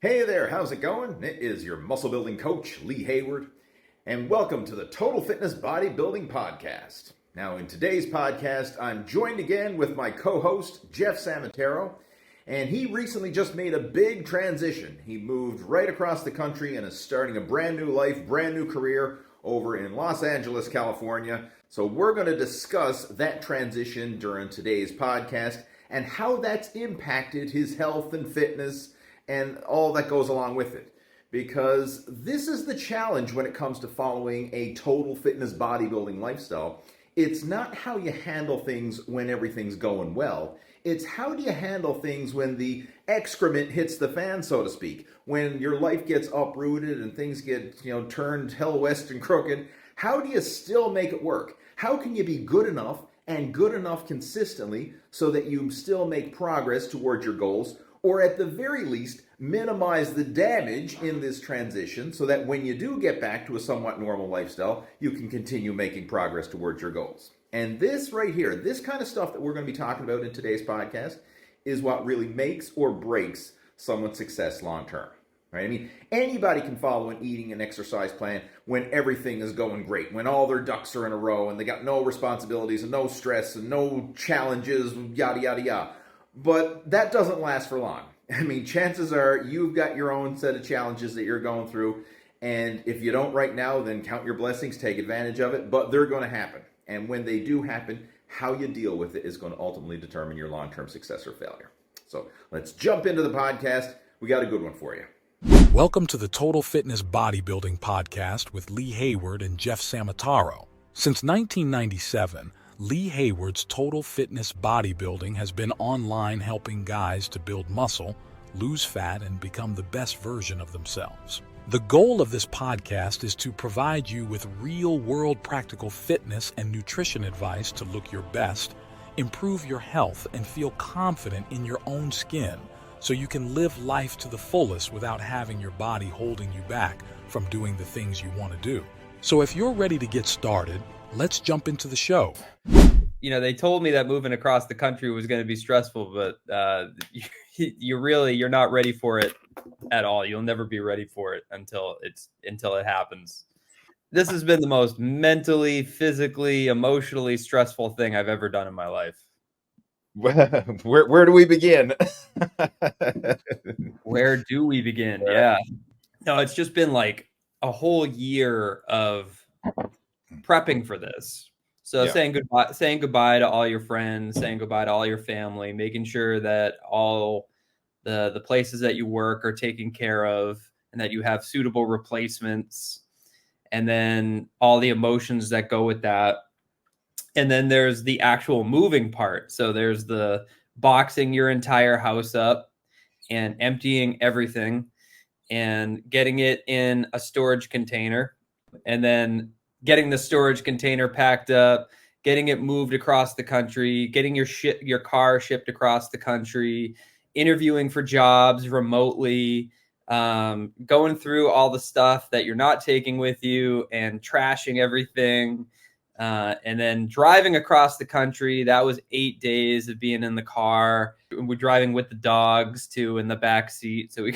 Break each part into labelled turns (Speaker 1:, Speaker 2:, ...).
Speaker 1: Hey there, how's it going? It is your muscle building coach, Lee Hayward, and welcome to the Total Fitness Bodybuilding Podcast. Now, in today's podcast, I'm joined again with my co-host, Jeff Samataro, and he recently just made a big transition. He moved right across the country and is starting a brand new life, brand new career over in Los Angeles, California. So we're going to discuss that transition during today's podcast and how that's impacted his health and fitness and all that goes along with it. Because this is the challenge when it comes to following a total fitness bodybuilding lifestyle. It's not how you handle things when everything's going well. It's how do you handle things when the excrement hits the fan, so to speak. When your life gets uprooted and things get, turned hell west and crooked. How do you still make it work? How can you be good enough and good enough consistently so that you still make progress towards your goals, or at the very least, minimize the damage in this transition so that when you do get back to a somewhat normal lifestyle, you can continue making progress towards your goals. And this right here, this kind of stuff that we're going to be talking about in today's podcast is what really makes or breaks someone's success long term. Right? I mean, anybody can follow an eating and exercise plan when everything is going great, when all their ducks are in a row and they got no responsibilities and no stress and no challenges, yada, yada, yada. But that doesn't last for long. I mean, chances are you've got your own set of challenges that you're going through. And if you don't right now, then count your blessings, take advantage of it. But they're going to happen. And when they do happen, how you deal with it is going to ultimately determine your long-term success or failure. So let's jump into the podcast. We got a good one for you.
Speaker 2: Welcome to the Total Fitness Bodybuilding Podcast with Lee Hayward and Jeff Samataro. Since 1997, Lee Hayward's Total Fitness Bodybuilding has been online helping guys to build muscle, lose fat, and become the best version of themselves. The goal of this podcast is to provide you with real-world practical fitness and nutrition advice to look your best, improve your health, and feel confident in your own skin, so you can live life to the fullest without having your body holding you back from doing the things you want to do. So if you're ready to get started, let's jump into the show.
Speaker 3: They told me that moving across the country was going to be stressful, but you're not ready for it at all. You'll never be ready for it until it happens. This has been the most mentally, physically, emotionally stressful thing I've ever done in my life.
Speaker 1: Where do we begin?
Speaker 3: Where do we begin? Yeah. No, it's just been like a whole year of prepping for this. So saying goodbye to all your friends, saying goodbye to all your family, making sure that all the places that you work are taken care of and that you have suitable replacements, and then all the emotions that go with that. And then there's the actual moving part. So there's the boxing your entire house up and emptying everything and getting it in a storage container, and then getting the storage container packed up, getting it moved across the country, getting your car shipped across the country, interviewing for jobs remotely, going through all the stuff that you're not taking with you and trashing everything. And then driving across the country. That was 8 days of being in the car. We're driving with the dogs too in the back seat. So we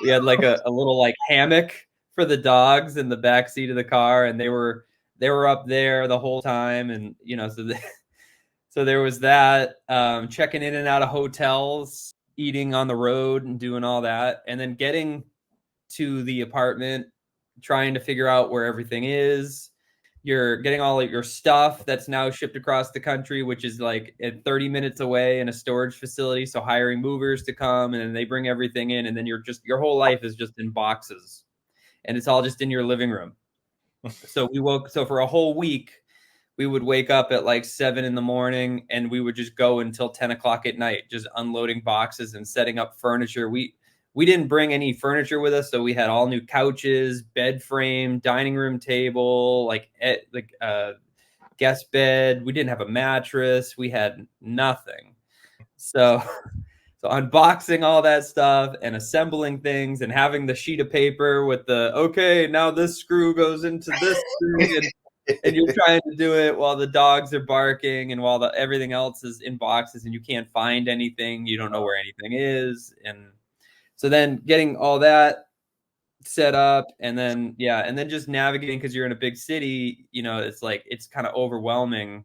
Speaker 3: had like a little like hammock for the dogs in the back seat of the car, and they were up there the whole time. And so there was that, checking in and out of hotels, eating on the road and doing all that, and then getting to the apartment, trying to figure out where everything is. You're getting all of your stuff that's now shipped across the country, which is like 30 minutes away in a storage facility. So hiring movers to come, and then they bring everything in, and then your whole life is just in boxes, and it's all just in your living room. So for a whole week, we would wake up at like 7 a.m. and we would just go until 10 o'clock at night, just unloading boxes and setting up furniture. We didn't bring any furniture with us, so we had all new couches, bed frame, dining room table, guest bed. We didn't have a mattress. We had nothing. So unboxing all that stuff and assembling things and having the sheet of paper with now this screw goes into this screw, and you're trying to do it while the dogs are barking and while everything else is in boxes and you can't find anything. You don't know where anything is. And So then getting all that set up, and then just navigating, because you're in a big city, it's like it's kind of overwhelming,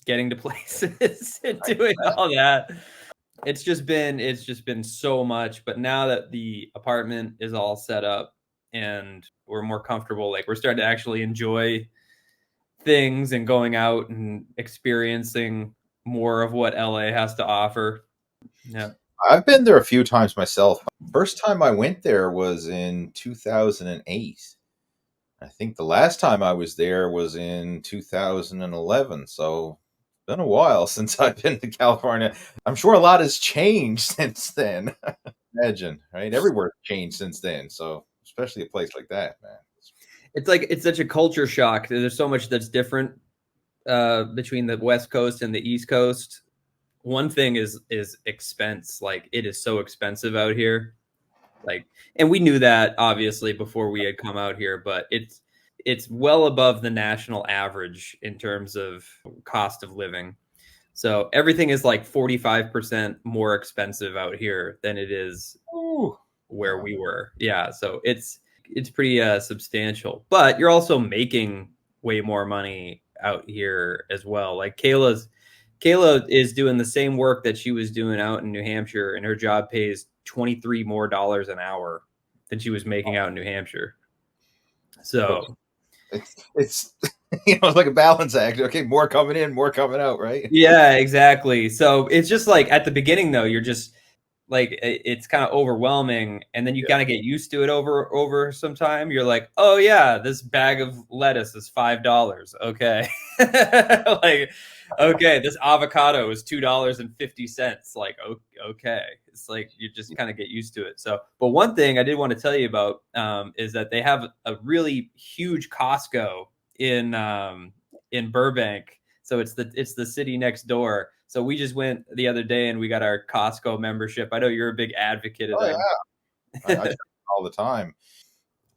Speaker 3: getting to places and doing all that. It's just been so much. But now that the apartment is all set up and we're more comfortable, like we're starting to actually enjoy things and going out and experiencing more of what LA has to offer. Yeah.
Speaker 1: I've been there a few times myself. First time I went there was in 2008. I think the last time I was there was in 2011. So it's been a while since I've been to California. I'm sure a lot has changed since then. Imagine, right? Everywhere's changed since then. So especially a place like that, man.
Speaker 3: It's like it's such a culture shock. There's so much that's different between the West Coast and the East Coast. One thing is expense. Like, it is so expensive out here. Like, and we knew that obviously before we had come out here, but it's well above the national average in terms of cost of living. So everything is like 45% more expensive out here than it is where we were. Yeah, so it's pretty substantial. But you're also making way more money out here as well. Like Kayla is doing the same work that she was doing out in New Hampshire, and her job pays $23 more an hour than she was making out in New Hampshire. So
Speaker 1: it's it's like a balance act. Okay, more coming in, more coming out, right?
Speaker 3: yeah, exactly. So it's just like at the beginning though, you're just like, it's kind of overwhelming, and then you kind of get used to it over some time. You're like, oh yeah, this bag of lettuce is $5. Okay. Like, okay, this avocado is $2.50. Like, okay. It's like you just kind of get used to it. So, but one thing I did want to tell you about is that they have a really huge Costco in Burbank. So it's the city next door. So we just went the other day and we got our Costco membership. I know you're a big advocate of that.
Speaker 1: Yeah. I all the time.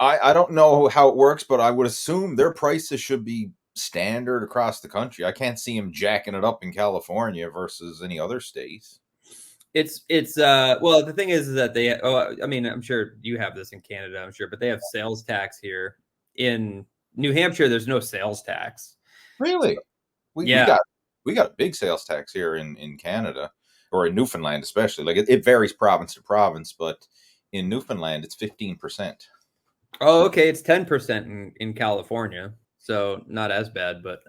Speaker 1: I don't know how it works, but I would assume their prices should be standard across the country. I can't see them jacking it up in California versus any other states.
Speaker 3: It's well, the thing is that I mean, I'm sure you have this in Canada, I'm sure, but they have sales tax here. In New Hampshire, there's no sales tax.
Speaker 1: Really?
Speaker 3: Yeah.
Speaker 1: We got a big sales tax here in Canada, or in Newfoundland especially. Like it varies province to province, but in Newfoundland it's 15%.
Speaker 3: Oh, okay. It's 10% in California, so not as bad, but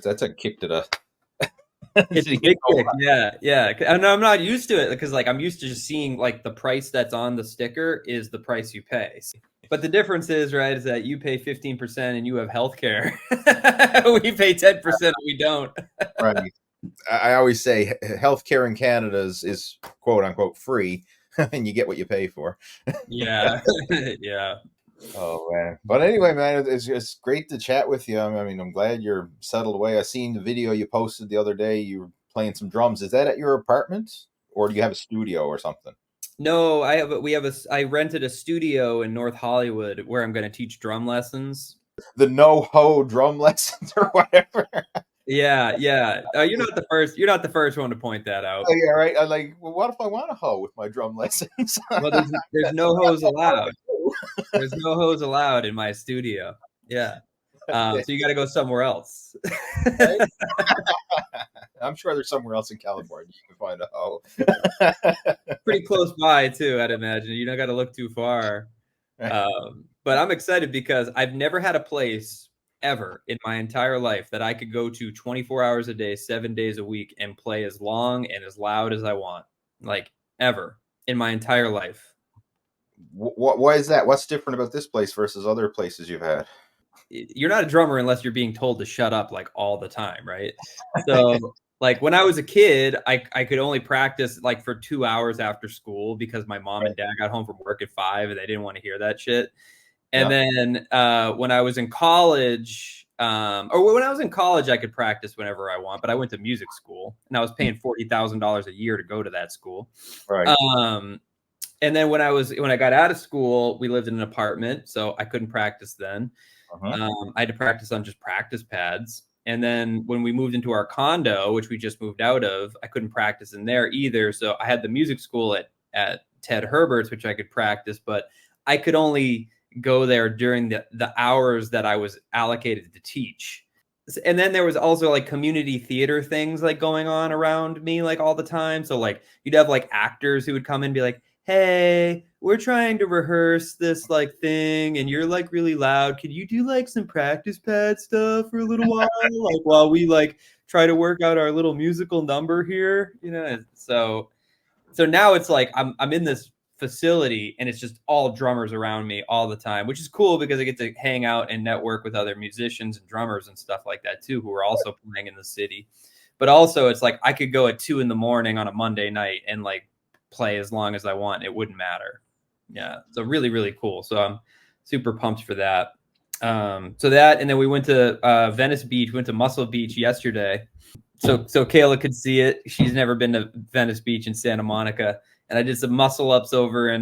Speaker 1: That's a kick to the
Speaker 3: it's a big kick. Yeah. And I'm not used to it, because like I'm used to just seeing like the price that's on the sticker is the price you pay. But the difference is, right, is that you pay 15% and you have healthcare. We pay 10% and we don't.
Speaker 1: Right. I always say healthcare in Canada is quote unquote free, and you get what you pay for.
Speaker 3: Yeah. Yeah.
Speaker 1: Oh man! But anyway, man, it's great to chat with you. I mean, I'm glad you're settled away. I seen the video you posted the other day. You were playing some drums. Is that at your apartment, or do you have a studio or something?
Speaker 3: No, I rented a studio in North Hollywood where I'm going to teach drum lessons.
Speaker 1: The no-ho drum lessons or whatever.
Speaker 3: Yeah. You're not the first one to point that out.
Speaker 1: Oh, yeah, right. I'm like, well, what if I want a hoe with my drum lessons?
Speaker 3: Well, there's no hose allowed. There's no hose allowed in my studio. Yeah. So you got to go somewhere else.
Speaker 1: Right? I'm sure there's somewhere else in California you can find a hoe.
Speaker 3: Pretty close by too, I'd imagine. You don't got to look too far. But I'm excited because I've never had a place ever in my entire life that I could go to 24 hours a day, 7 days a week, and play as long and as loud as I want. Like, ever in my entire life.
Speaker 1: Why is that? What's different about this place versus other places you've had?
Speaker 3: You're not a drummer unless you're being told to shut up like all the time, right? So like when I was a kid, I could only practice like for 2 hours after school because my mom and dad got home from work at 5 and they didn't want to hear that shit. And then when I was in college, I could practice whenever I want, but I went to music school and I was paying $40,000 a year to go to that school.
Speaker 1: Right.
Speaker 3: And then when I got out of school, we lived in an apartment, so I couldn't practice then. I had to practice on just practice pads. And then when we moved into our condo, which we just moved out of, I couldn't practice in there either. So I had the music school at Ted Herbert's, which I could practice, but I could only go there during the hours that I was allocated to teach. And then there was also like community theater things like going on around me like all the time. So like you'd have like actors who would come and be like, hey, we're trying to rehearse this like thing and you're like really loud. Could you do like some practice pad stuff for a little while? Like while we like try to work out our little musical number here, you know? So now it's like I'm in this facility and it's just all drummers around me all the time, which is cool because I get to hang out and network with other musicians and drummers and stuff like that too, who are also playing in the city. But also it's like I could go at 2 a.m. on a Monday night and like play as long as I want. It wouldn't matter. Yeah. So really, really cool. So I'm super pumped for that. So that, and then we went to Venice Beach, went to Muscle Beach yesterday. So Kayla could see it. She's never been to Venice Beach in Santa Monica. And I did some muscle ups over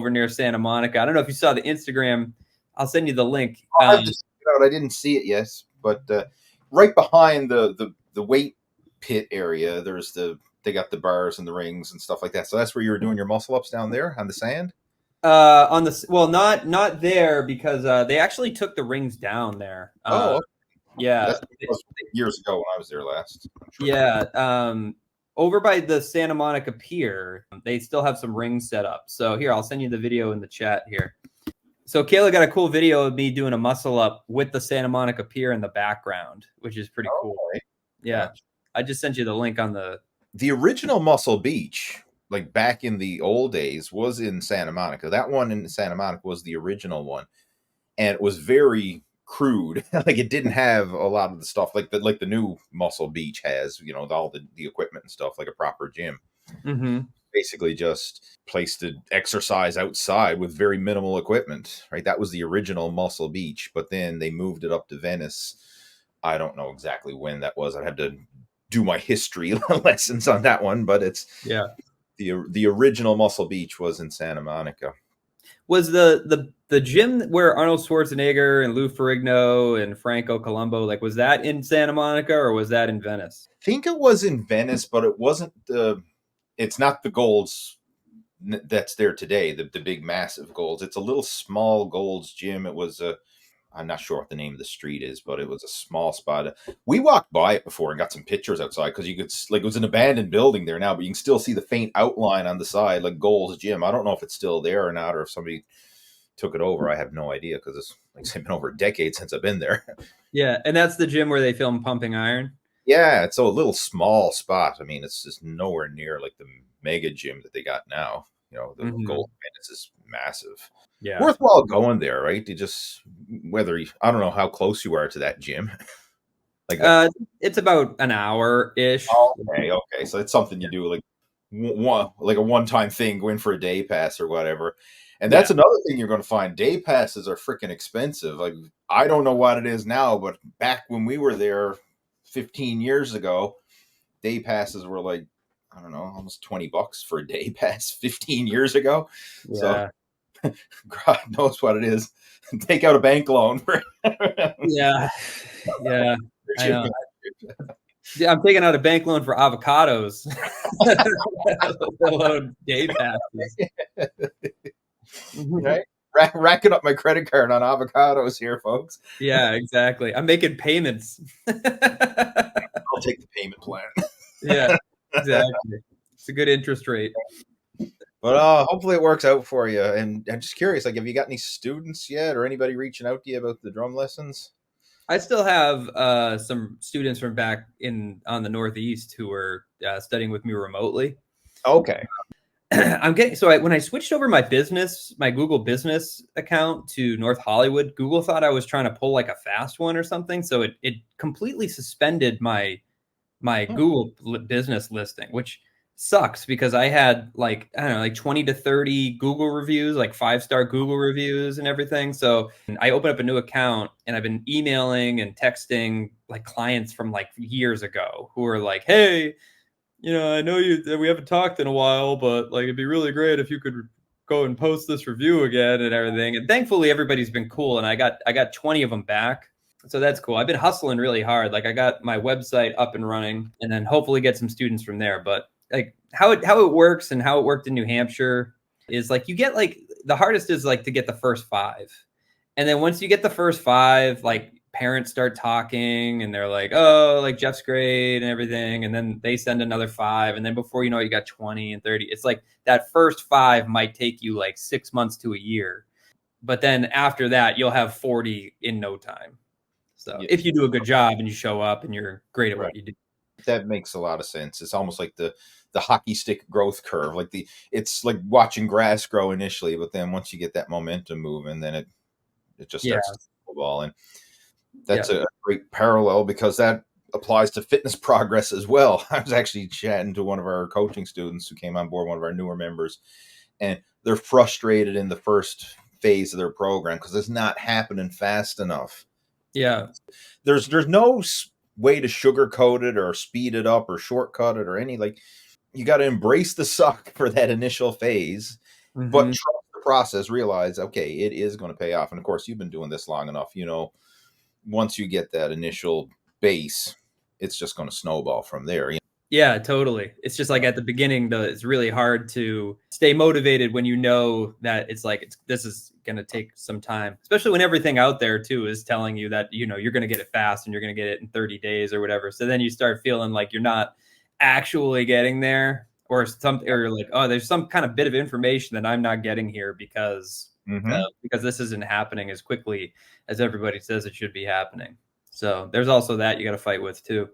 Speaker 3: near Santa Monica. I don't know if you saw the Instagram. I'll send you the link.
Speaker 1: I didn't see it yet, but right behind the weight pit area, they got the bars and the rings and stuff like that. So that's where you were doing your muscle ups down there on the sand.
Speaker 3: Not there because they actually took the rings down there. Yeah,
Speaker 1: that was years ago when I was there last.
Speaker 3: Sure. Yeah. Over by the Santa Monica Pier, they still have some rings set up. So here, I'll send you the video in the chat here. So Kayla got a cool video of me doing a muscle up with the Santa Monica Pier in the background, which is pretty cool. Right. Yeah. I just sent you the link on
Speaker 1: the original Muscle Beach, like back in the old days, was in Santa Monica. That one in Santa Monica was the original one. And it was very crude. Like it didn't have a lot of the stuff like the new Muscle Beach has, you know, all the equipment and stuff, like a proper gym.
Speaker 3: Mm-hmm.
Speaker 1: Basically just place to exercise outside with very minimal equipment, right? That was the original Muscle Beach, but then they moved it up to Venice. I don't know exactly when that was. I'd have to do my history lessons on that one, but it's the original Muscle Beach was in Santa Monica.
Speaker 3: Was the gym where Arnold Schwarzenegger and Lou Ferrigno and Franco Columbo, like, was that in Santa Monica or was that in Venice?
Speaker 1: I think it was in Venice, but it wasn't it's not the Gold's that's there today, the big massive Gold's. It's a little small Gold's gym. It was I'm not sure what the name of the street is, but it was a small spot. We walked by it before and got some pictures outside because you could, like, it was an abandoned building there now, but you can still see the faint outline on the side, like Gold's Gym. I don't know if it's still there or not, or if somebody took it over. I have no idea because it's like been over a decade since I've been there.
Speaker 3: Yeah, and that's the gym where they film Pumping Iron.
Speaker 1: Yeah, it's a little small spot. I mean, it's just nowhere near like the mega gym that they got now. You know, the Gold Fitness is massive.
Speaker 3: Yeah,
Speaker 1: worthwhile going there, right? You just I don't know how close you are to that gym.
Speaker 3: Like it's about an hour-ish.
Speaker 1: Okay, so it's something you do like a one-time thing, go in for a day pass or whatever. And that's another thing you're going to find. Day passes are freaking expensive. Like, I don't know what it is now, but back when we were there 15 years ago, day passes were like, I don't know, almost $20 for a day pass 15 years ago.
Speaker 3: Yeah.
Speaker 1: So God knows what it is. Take out a bank loan for
Speaker 3: Yeah. I know. Yeah, I'm taking out a bank loan for avocados. Day passes.
Speaker 1: Right? Racking up my credit card on avocados here, folks.
Speaker 3: Yeah, exactly. I'm making payments.
Speaker 1: I'll take the payment plan.
Speaker 3: Yeah, exactly. It's a good interest rate.
Speaker 1: But hopefully it works out for you. And I'm just curious, like, have you got any students yet or anybody reaching out to you about the drum lessons?
Speaker 3: I still have some students from back on the Northeast who are studying with me remotely.
Speaker 1: Okay.
Speaker 3: When I switched over my Google business account to North Hollywood, Google thought I was trying to pull like a fast one or something. So it completely suspended my Google business listing, which sucks because I had like 20 to 30 Google reviews, like 5-star Google reviews and everything. So I opened up a new account and I've been emailing and texting like clients from like years ago who are like, hey, I know we haven't talked in a while, but like, it'd be really great if you could go and post this review again and everything. And thankfully everybody's been cool. And I got 20 of them back. So that's cool. I've been hustling really hard. Like, I got my website up and running and then hopefully get some students from there. But like how it works and how it worked in New Hampshire is like you get like the hardest is like to get the first 5. And then once you get the first 5, like parents start talking and they're like, oh, like Jeff's great and everything. And then they send another 5. And then before you know it, you got 20 and 30. It's like that first 5 might take you like 6 months to a year. But then after that, you'll have 40 in no time. So if you do a good job and you show up and you're great at what you do.
Speaker 1: That makes a lot of sense. It's almost like the hockey stick growth curve. Like it's like watching grass grow initially, but then once you get that momentum moving, then it just starts to snowball. And that's a great parallel because that applies to fitness progress as well. I was actually chatting to one of our coaching students who came on board, one of our newer members, and they're frustrated in the first phase of their program because it's not happening fast enough.
Speaker 3: Yeah.
Speaker 1: There's no way to sugarcoat it or speed it up or shortcut it or any, like, you got to embrace the suck for that initial phase, but trust the process, realize, okay, it is going to pay off. And of course, you've been doing this long enough, once you get that initial base, it's just going to snowball from there.
Speaker 3: Yeah, totally. It's just like at the beginning, though, it's really hard to stay motivated when you know that it's like this is going to take some time, especially when everything out there too is telling you that you're going to get it fast and you're going to get it in 30 days or whatever. So then you start feeling like you're not actually getting there, or you're like, oh, there's some kind of bit of information that I'm not getting here because this isn't happening as quickly as everybody says it should be happening. So there's also that you got to fight with too.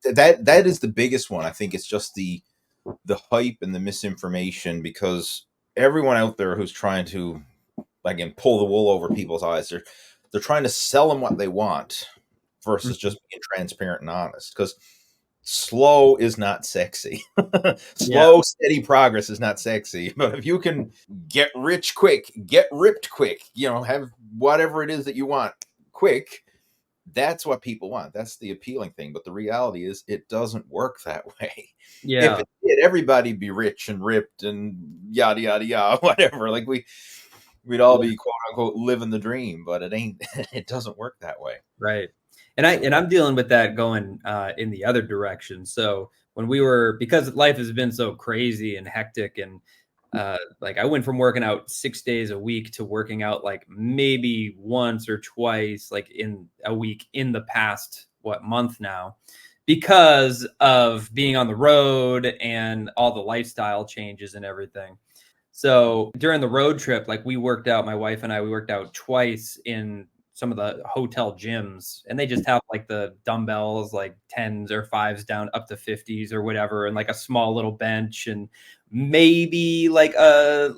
Speaker 1: That is the biggest one. I think it's just the hype and the misinformation, because everyone out there who's trying to, again, pull the wool over people's eyes, they're trying to sell them what they want versus just being transparent and honest. Because slow is not sexy. Slow, steady progress is not sexy. But if you can get rich quick, get ripped quick, have whatever it is that you want quick, that's what people want. That's the appealing thing. But the reality is it doesn't work that way.
Speaker 3: Yeah.
Speaker 1: If it did, everybody'd be rich and ripped and yada, yada, yada, whatever. Like we'd all be quote unquote living the dream, but it ain't, it doesn't work that way.
Speaker 3: Right. And I'm dealing with that going in the other direction. So because life has been so crazy and hectic, and like I went from working out 6 days a week to working out like maybe once or twice like in a week in the past month now, because of being on the road and all the lifestyle changes and everything. So during the road trip, like my wife and I, we worked out twice in some of the hotel gyms, and they just have like the dumbbells, like 10s or 5s down up to 50s or whatever, and like a small little bench, and maybe like a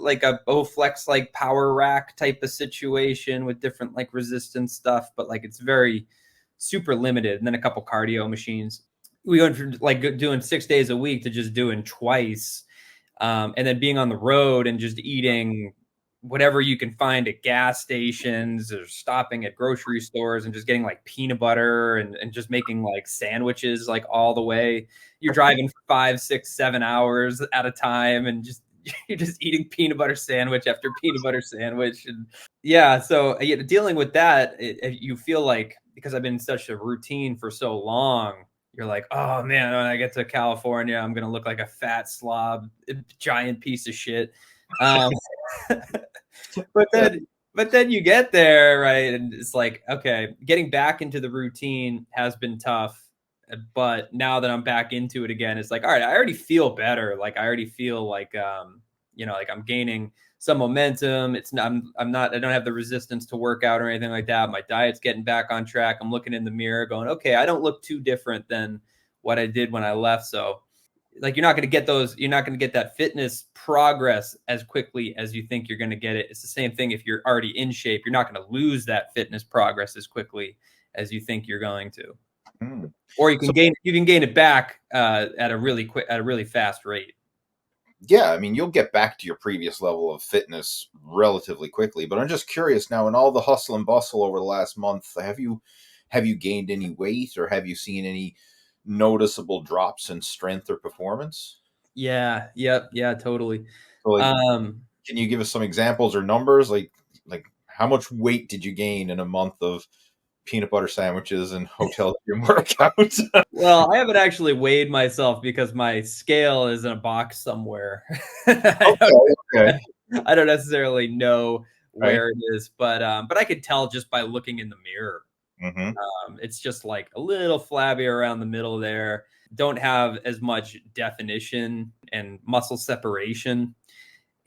Speaker 3: Bowflex like power rack type of situation with different like resistance stuff, but like it's very super limited. And then a couple cardio machines. We went from like doing 6 days a week to just doing twice, and then being on the road and just eating whatever you can find at gas stations or stopping at grocery stores and just getting like peanut butter and just making like sandwiches like all the way. You're driving for 5, 6, 7 hours at a time and you're just eating peanut butter sandwich after peanut butter sandwich. And so dealing with that, you feel like, because I've been in such a routine for so long, you're like, oh man, when I get to California, I'm going to look like a fat slob, a giant piece of shit. But then you get there, right? And it's like, okay, getting back into the routine has been tough. But now that I'm back into it again, it's like, all right, I already feel better. Like I already feel like, like I'm gaining some momentum. I don't have the resistance to work out or anything like that. My diet's getting back on track. I'm looking in the mirror going, okay, I don't look too different than what I did when I left. So like, you're not going to get that fitness progress as quickly as you think you're going to get it. It's the same thing. If you're already in shape, you're not going to lose that fitness progress as quickly as you think you're going to. Or you can gain it back at a really fast rate.
Speaker 1: Yeah, I mean, you'll get back to your previous level of fitness relatively quickly. But I'm just curious now, in all the hustle and bustle over the last month, have you gained any weight, or have you seen any noticeable drops in strength or performance?
Speaker 3: Yeah, totally.
Speaker 1: So, can you give us some examples or numbers? Like how much weight did you gain in a month of peanut butter sandwiches and hotel gym workouts.
Speaker 3: Well, I haven't actually weighed myself because my scale is in a box somewhere.
Speaker 1: Okay.
Speaker 3: I don't necessarily know
Speaker 1: Right.
Speaker 3: where it is, but I could tell just by looking in the mirror.
Speaker 1: Mm-hmm.
Speaker 3: It's just like a little flabby around the middle there. Don't have as much definition and muscle separation,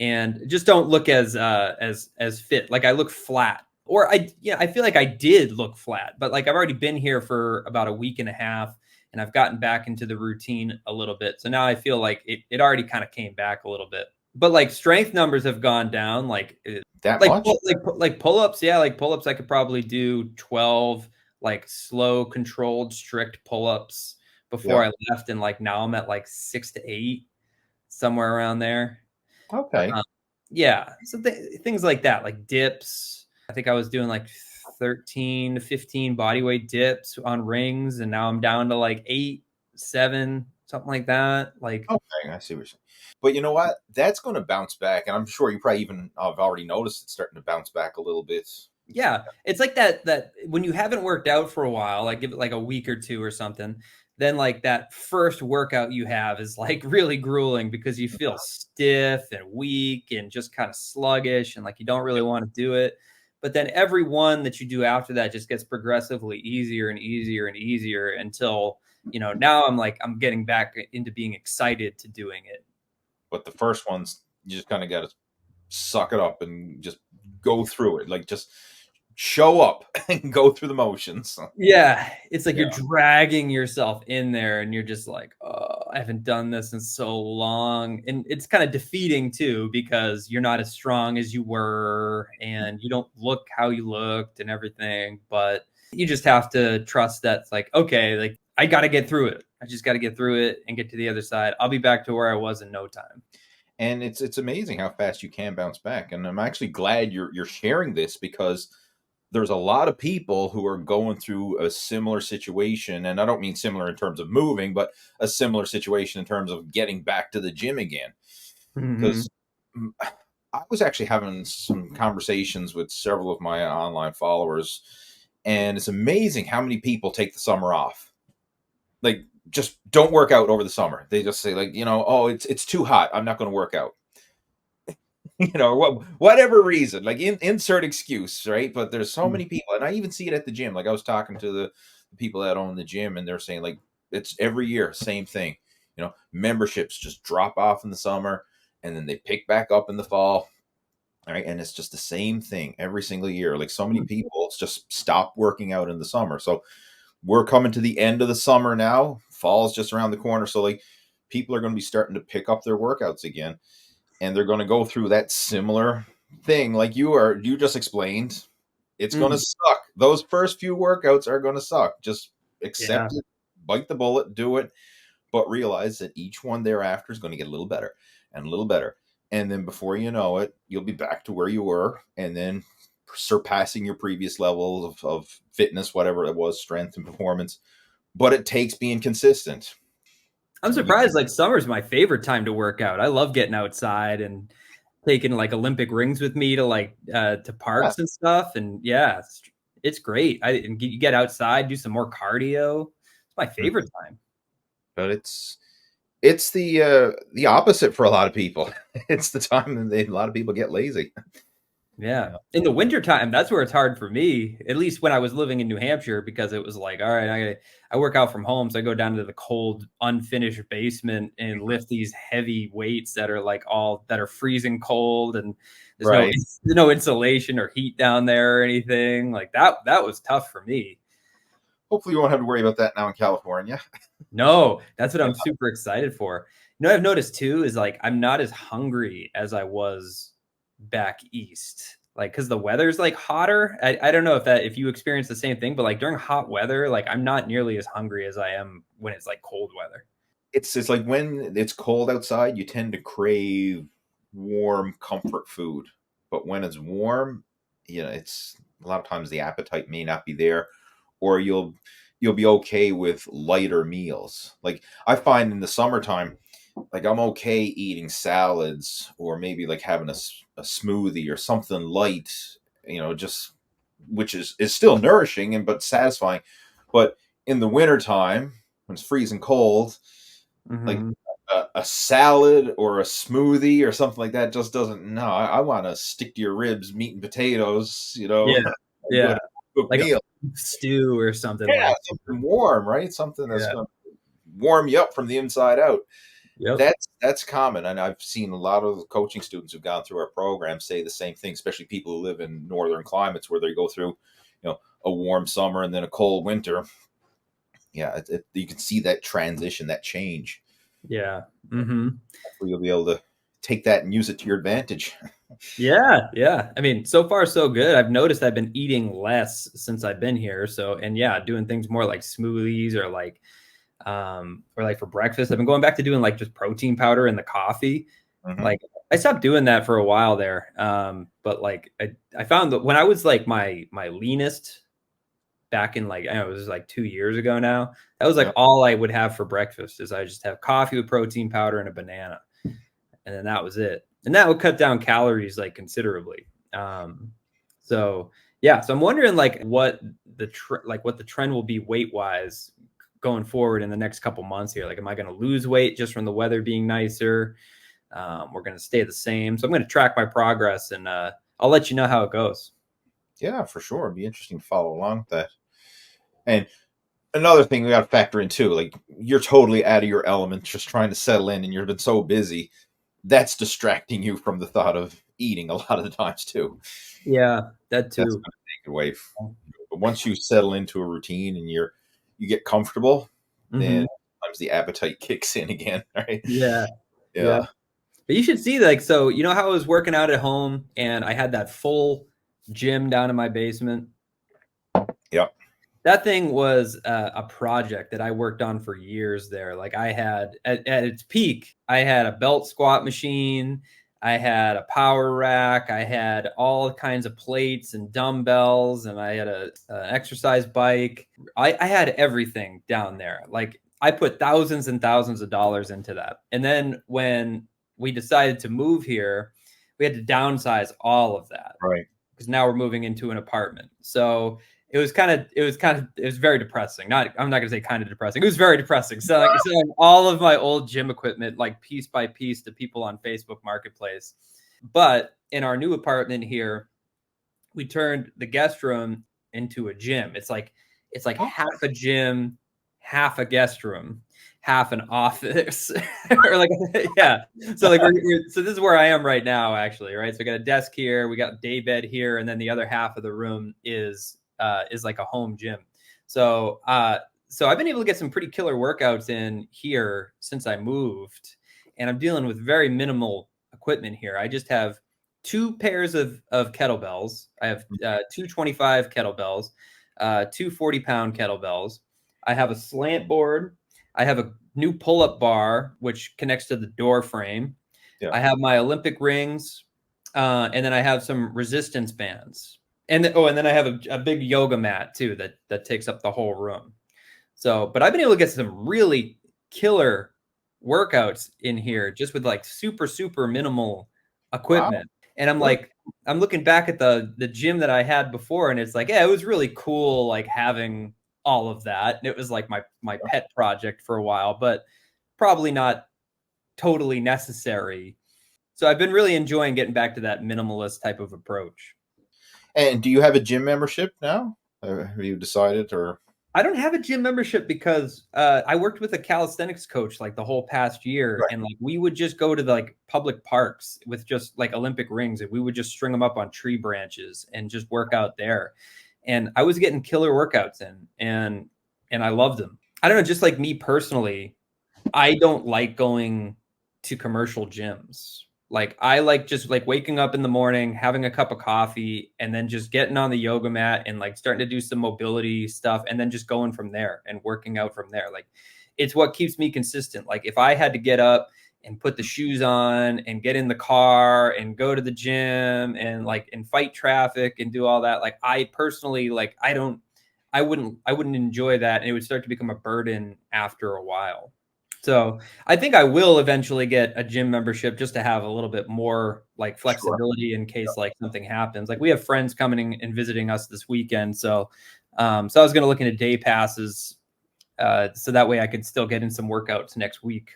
Speaker 3: and just don't look as fit. Like I look flat, or I feel like I did look flat, but like I've already been here for about a week and a half, and I've gotten back into the routine a little bit. So now I feel like it already kind of came back a little bit. But like strength numbers have gone down,
Speaker 1: That much?
Speaker 3: like pull-ups. Yeah, like pull-ups, I could probably do 12 like slow, controlled, strict pull-ups before
Speaker 1: Yep.
Speaker 3: I left, and like now I'm at like 6 to 8, somewhere around there.
Speaker 1: Okay.
Speaker 3: Um, yeah, so things like that, like dips. I think I was doing like 13 to 15 body weight dips on rings, and now I'm down to like 8, 7, something like that. Like,
Speaker 1: Okay, I see what you're saying. But you know what? That's going to bounce back, and I'm sure you probably even have already noticed it's starting to bounce back a little bit.
Speaker 3: yeah, it's like that when you haven't worked out for a while, like give it like a week or two or something, then like that first workout you have is like really grueling because you feel stiff and weak and just kind of sluggish and like you don't really want to do it. But then every one that you do after that just gets progressively easier and easier and easier until, now I'm getting back into being excited to doing it.
Speaker 1: But the first ones, you just kind of got to suck it up and just go through it. Like just show up and go through the motions.
Speaker 3: Yeah, it's like
Speaker 1: Yeah.
Speaker 3: you're dragging yourself in there and you're just like, "Oh, I haven't done this in so long." And it's kind of defeating too because you're not as strong as you were and you don't look how you looked and everything, but you just have to trust that it's like, okay, like I got to get through it. I just got to get through it and get to the other side. I'll be back to where I was in no time.
Speaker 1: And it's amazing how fast you can bounce back. And I'm actually glad you're sharing this because there's a lot of people who are going through a similar situation, and I don't mean similar in terms of moving, but a similar situation in terms of getting back to the gym again.
Speaker 3: Mhm.
Speaker 1: Because I was actually having some conversations with several of my online followers, and it's amazing how many people take the summer off. Like, just don't work out over the summer. They just say, like, oh, it's too hot. I'm not going to work out. Whatever reason, like insert excuse, right? But there's so many people, and I even see it at the gym. Like I was talking to the people that own the gym, and they're saying like it's every year, same thing. Memberships just drop off in the summer, and then they pick back up in the fall. All right, and it's just the same thing every single year. Like so many people just stop working out in the summer. So we're coming to the end of the summer now. Fall's just around the corner, so like people are going to be starting to pick up their workouts again, and they're going to go through that similar thing like you just explained. It's going to
Speaker 3: Mm.
Speaker 1: suck. Those first few workouts are going to suck. Just
Speaker 3: Yeah.
Speaker 1: accept it, bite the bullet, do it, but realize that each one thereafter is going to get a little better and a little better. And then before you know it, you'll be back to where you were, and then surpassing your previous level of fitness, whatever it was, strength and performance. But it takes being consistent.
Speaker 3: I'm surprised. Like summer's my favorite time to work out. I love getting outside and taking like Olympic rings with me to to
Speaker 1: Yeah.
Speaker 3: parks and stuff. And yeah, it's great. And you get outside, do some more cardio. It's my favorite time.
Speaker 1: But it's the opposite for a lot of people. It's the time that a lot of people get lazy.
Speaker 3: Yeah.
Speaker 1: Yeah.
Speaker 3: In the winter time, that's where it's hard for me, at least when I was living in New Hampshire, because it was like, all right, I work out from home. So I go down to the cold, unfinished basement and lift these heavy weights that are that are freezing cold. And
Speaker 1: Right.
Speaker 3: there's no insulation or heat down there or anything like that. That was tough for me.
Speaker 1: Hopefully you won't have to worry about that now in California.
Speaker 3: No, that's what
Speaker 1: Yeah.
Speaker 3: I'm super excited for. What I've noticed too is like I'm not as hungry as I was back east. Like, because the weather's like hotter. I don't know if you experience the same thing, but like during hot weather, like I'm not nearly as hungry as I am when it's like cold weather.
Speaker 1: It's like when it's cold outside, you tend to crave warm comfort food. But when it's warm, it's a lot of times the appetite may not be there, or you'll be okay with lighter meals. Like I find in the summertime, like I'm okay eating salads or maybe like having a smoothie or something light, just which is still nourishing and but satisfying. But in the wintertime, when it's freezing cold, like a salad or a smoothie or something like that just doesn't. No, I want to stick to your ribs, meat and potatoes.
Speaker 3: Yeah.
Speaker 1: A
Speaker 3: Yeah.
Speaker 1: good
Speaker 3: Like
Speaker 1: meal.
Speaker 3: a stew or something
Speaker 1: Yeah,
Speaker 3: like.
Speaker 1: something warm, right? Something that's
Speaker 3: Yeah.
Speaker 1: going to warm you up from the inside out.
Speaker 3: Yep.
Speaker 1: That's common, and I've seen a lot of coaching students who've gone through our program say the same thing, especially people who live in northern climates where they go through, a warm summer and then a cold winter. Yeah, you can see that transition, that change.
Speaker 3: Yeah.
Speaker 1: Hopefully you'll be able to take that and use it to your advantage.
Speaker 3: Yeah. Yeah. I mean, so far so good. I've noticed I've been eating less since I've been here. So, and yeah, doing things more like smoothies or like for breakfast. I've been going back to doing like just protein powder in the coffee.
Speaker 1: Mm-hmm.
Speaker 3: Like I stopped doing that for a while there. But like I found that when I was like my leanest back in like, I don't know, it was like 2 years ago now, that was like all I would have for breakfast is I just have coffee with protein powder and a banana. And then that was it. And that would cut down calories like considerably. So yeah, so I'm wondering like what the trend will be weight wise going forward in the next couple months here. Like, am I going to lose weight just from the weather being nicer? We're going to stay the same. So I'm going to track my progress and I'll let you know how it goes.
Speaker 1: Yeah, for sure. It'd be interesting to follow along with that. And another thing we got to factor in too, like you're totally out of your element, just trying to settle in, and you've been so busy. That's distracting you from the thought of eating a lot of the times too.
Speaker 3: Yeah, that
Speaker 1: That's
Speaker 3: too.
Speaker 1: going to take it away. But once you settle into a routine and you get comfortable, then sometimes the appetite kicks in again, right?
Speaker 3: Yeah. Yeah.
Speaker 1: Yeah.
Speaker 3: But you should see like, so you know how I was working out at home and I had that full gym down in my basement.
Speaker 1: Yep.
Speaker 3: That thing was a project that I worked on for years there. Like I had at its peak, I had a belt squat machine, I had a power rack, I had all kinds of plates and dumbbells, and I had an exercise bike. I had everything down there. Like I put thousands and thousands of dollars into that. And then when we decided to move here, we had to downsize all of that
Speaker 1: Right.
Speaker 3: because now we're moving into an apartment. So it was very depressing. I'm not gonna say kind of depressing. It was very depressing. Selling all of my old gym equipment like piece by piece to people on Facebook Marketplace. But in our new apartment here, we turned the guest room into a gym. It's like half a gym, half a guest room, half an office, or like yeah. So like so this is where I am right now, actually, right? So we got a desk here, we got a day bed here, and then the other half of the room is like a home gym. So so I've been able to get some pretty killer workouts in here since I moved, and I'm dealing with very minimal equipment here. I just have 2 pairs of kettlebells. I have 225 kettlebells, 240-pound kettlebells. I have a slant board. I have a new pull-up bar, which connects to the door frame.
Speaker 1: Yeah.
Speaker 3: I have my Olympic rings, and then I have some resistance bands. And then I have a big yoga mat too that takes up the whole room. So, but I've been able to get some really killer workouts in here just with like super, super minimal equipment. And I'm like, I'm looking back at the gym that I had before, and it's like, yeah, it was really cool, like having all of that. And it was like my pet project for a while, but probably not totally necessary. So I've been really enjoying getting back to that minimalist type of approach.
Speaker 1: And do you have a gym membership now? Have you decided, or?
Speaker 3: I don't have a gym membership because I worked with a calisthenics coach like the whole past year,
Speaker 1: Right.
Speaker 3: and like we would just go to the like public parks with just like Olympic rings, and we would just string them up on tree branches and just work out there. And I was getting killer workouts in, and I loved them. I don't know, just like me personally, I don't like going to commercial gyms. Like I like just like waking up in the morning, having a cup of coffee, and then just getting on the yoga mat and like starting to do some mobility stuff and then just going from there and working out from there. Like it's what keeps me consistent. Like if I had to get up and put the shoes on and get in the car and go to the gym and like and fight traffic and do all that, like I personally like I wouldn't enjoy that, and it would start to become a burden after a while. So I think I will eventually get a gym membership just to have a little bit more like
Speaker 1: Sure.
Speaker 3: flexibility in case like something happens. Like we have friends coming and visiting us this weekend. So so I was going to look into day passes so that way I could still get in some workouts next week.